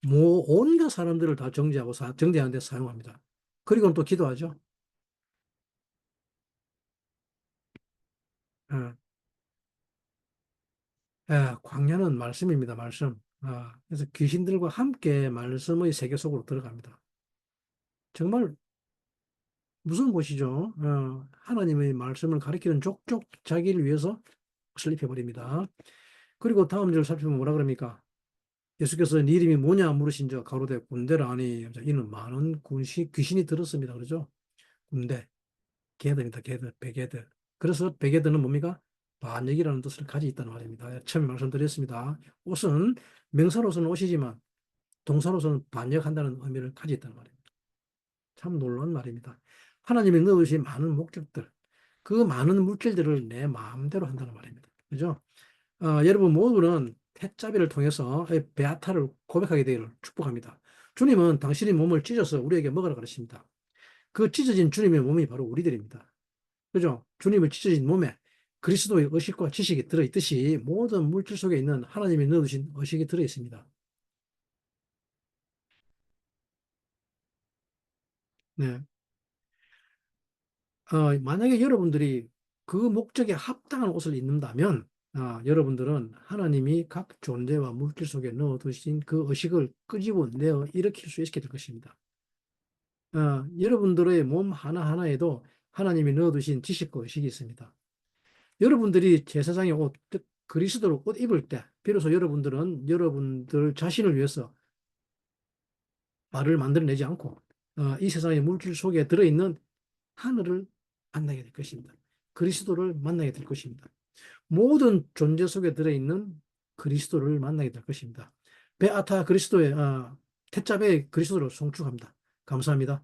뭐 온갖 사람들을 다 정죄하고 정죄하는 데 사용합니다. 그리고 또 기도하죠. 예, 광야는 말씀입니다. 말씀. 그래서 귀신들과 함께 말씀의 세계 속으로 들어갑니다. 정말 무슨 곳이죠? 하나님의 말씀을 가리키는 족족 자기를 위해서 설립해버립니다. 그리고 다음 절 살펴보면 뭐라 그럽니까? 예수께서 네 이름이 뭐냐 물으신 저 가로되 군대라 하니 이는 많은 귀신이 들었습니다. 그러죠? 군대, 게드입니다. 게드, 베게드. 그래서 베게드는 뭡니까? 반역이라는 뜻을 가지고 있다는 말입니다. 처음에 말씀드렸습니다. 옷은 명사로서는 옷이지만 동사로서는 반역한다는 의미를 가지고 있다는 말입니다. 참 놀라운 말입니다. 하나님이 넣어주신 많은 목적들, 그 많은 물질들을 내 마음대로 한다는 말입니다. 그죠? 여러분 모두는 택자비를 통해서 베아타를 고백하게 되기를 축복합니다. 주님은 당신의 몸을 찢어서 우리에게 먹으라 그러십니다. 그 찢어진 주님의 몸이 바로 우리들입니다. 그죠? 주님을 찢어진 몸에 그리스도의 의식과 지식이 들어있듯이 모든 물질 속에 있는 하나님이 넣어주신 의식이 들어있습니다. 네. 만약에 여러분들이 그 목적에 합당한 옷을 입는다면, 여러분들은 하나님이 각 존재와 물질 속에 넣어두신 그 의식을 끄집어내어 일으킬 수 있게 될 것입니다. 여러분들의 몸 하나하나에도 하나님이 넣어두신 지식과 의식이 있습니다. 여러분들이 제사장의 옷, 즉 그리스도로 옷 입을 때, 비로소 여러분들은 여러분들 자신을 위해서 말을 만들어내지 않고 이 세상의 물질 속에 들어있는 하늘을 만나게 될 것입니다. 그리스도를 만나게 될 것입니다. 모든 존재 속에 들어있는 그리스도를 만나게 될 것입니다. 베아타 그리스도의 태자베 그리스도를 송축합니다. 감사합니다.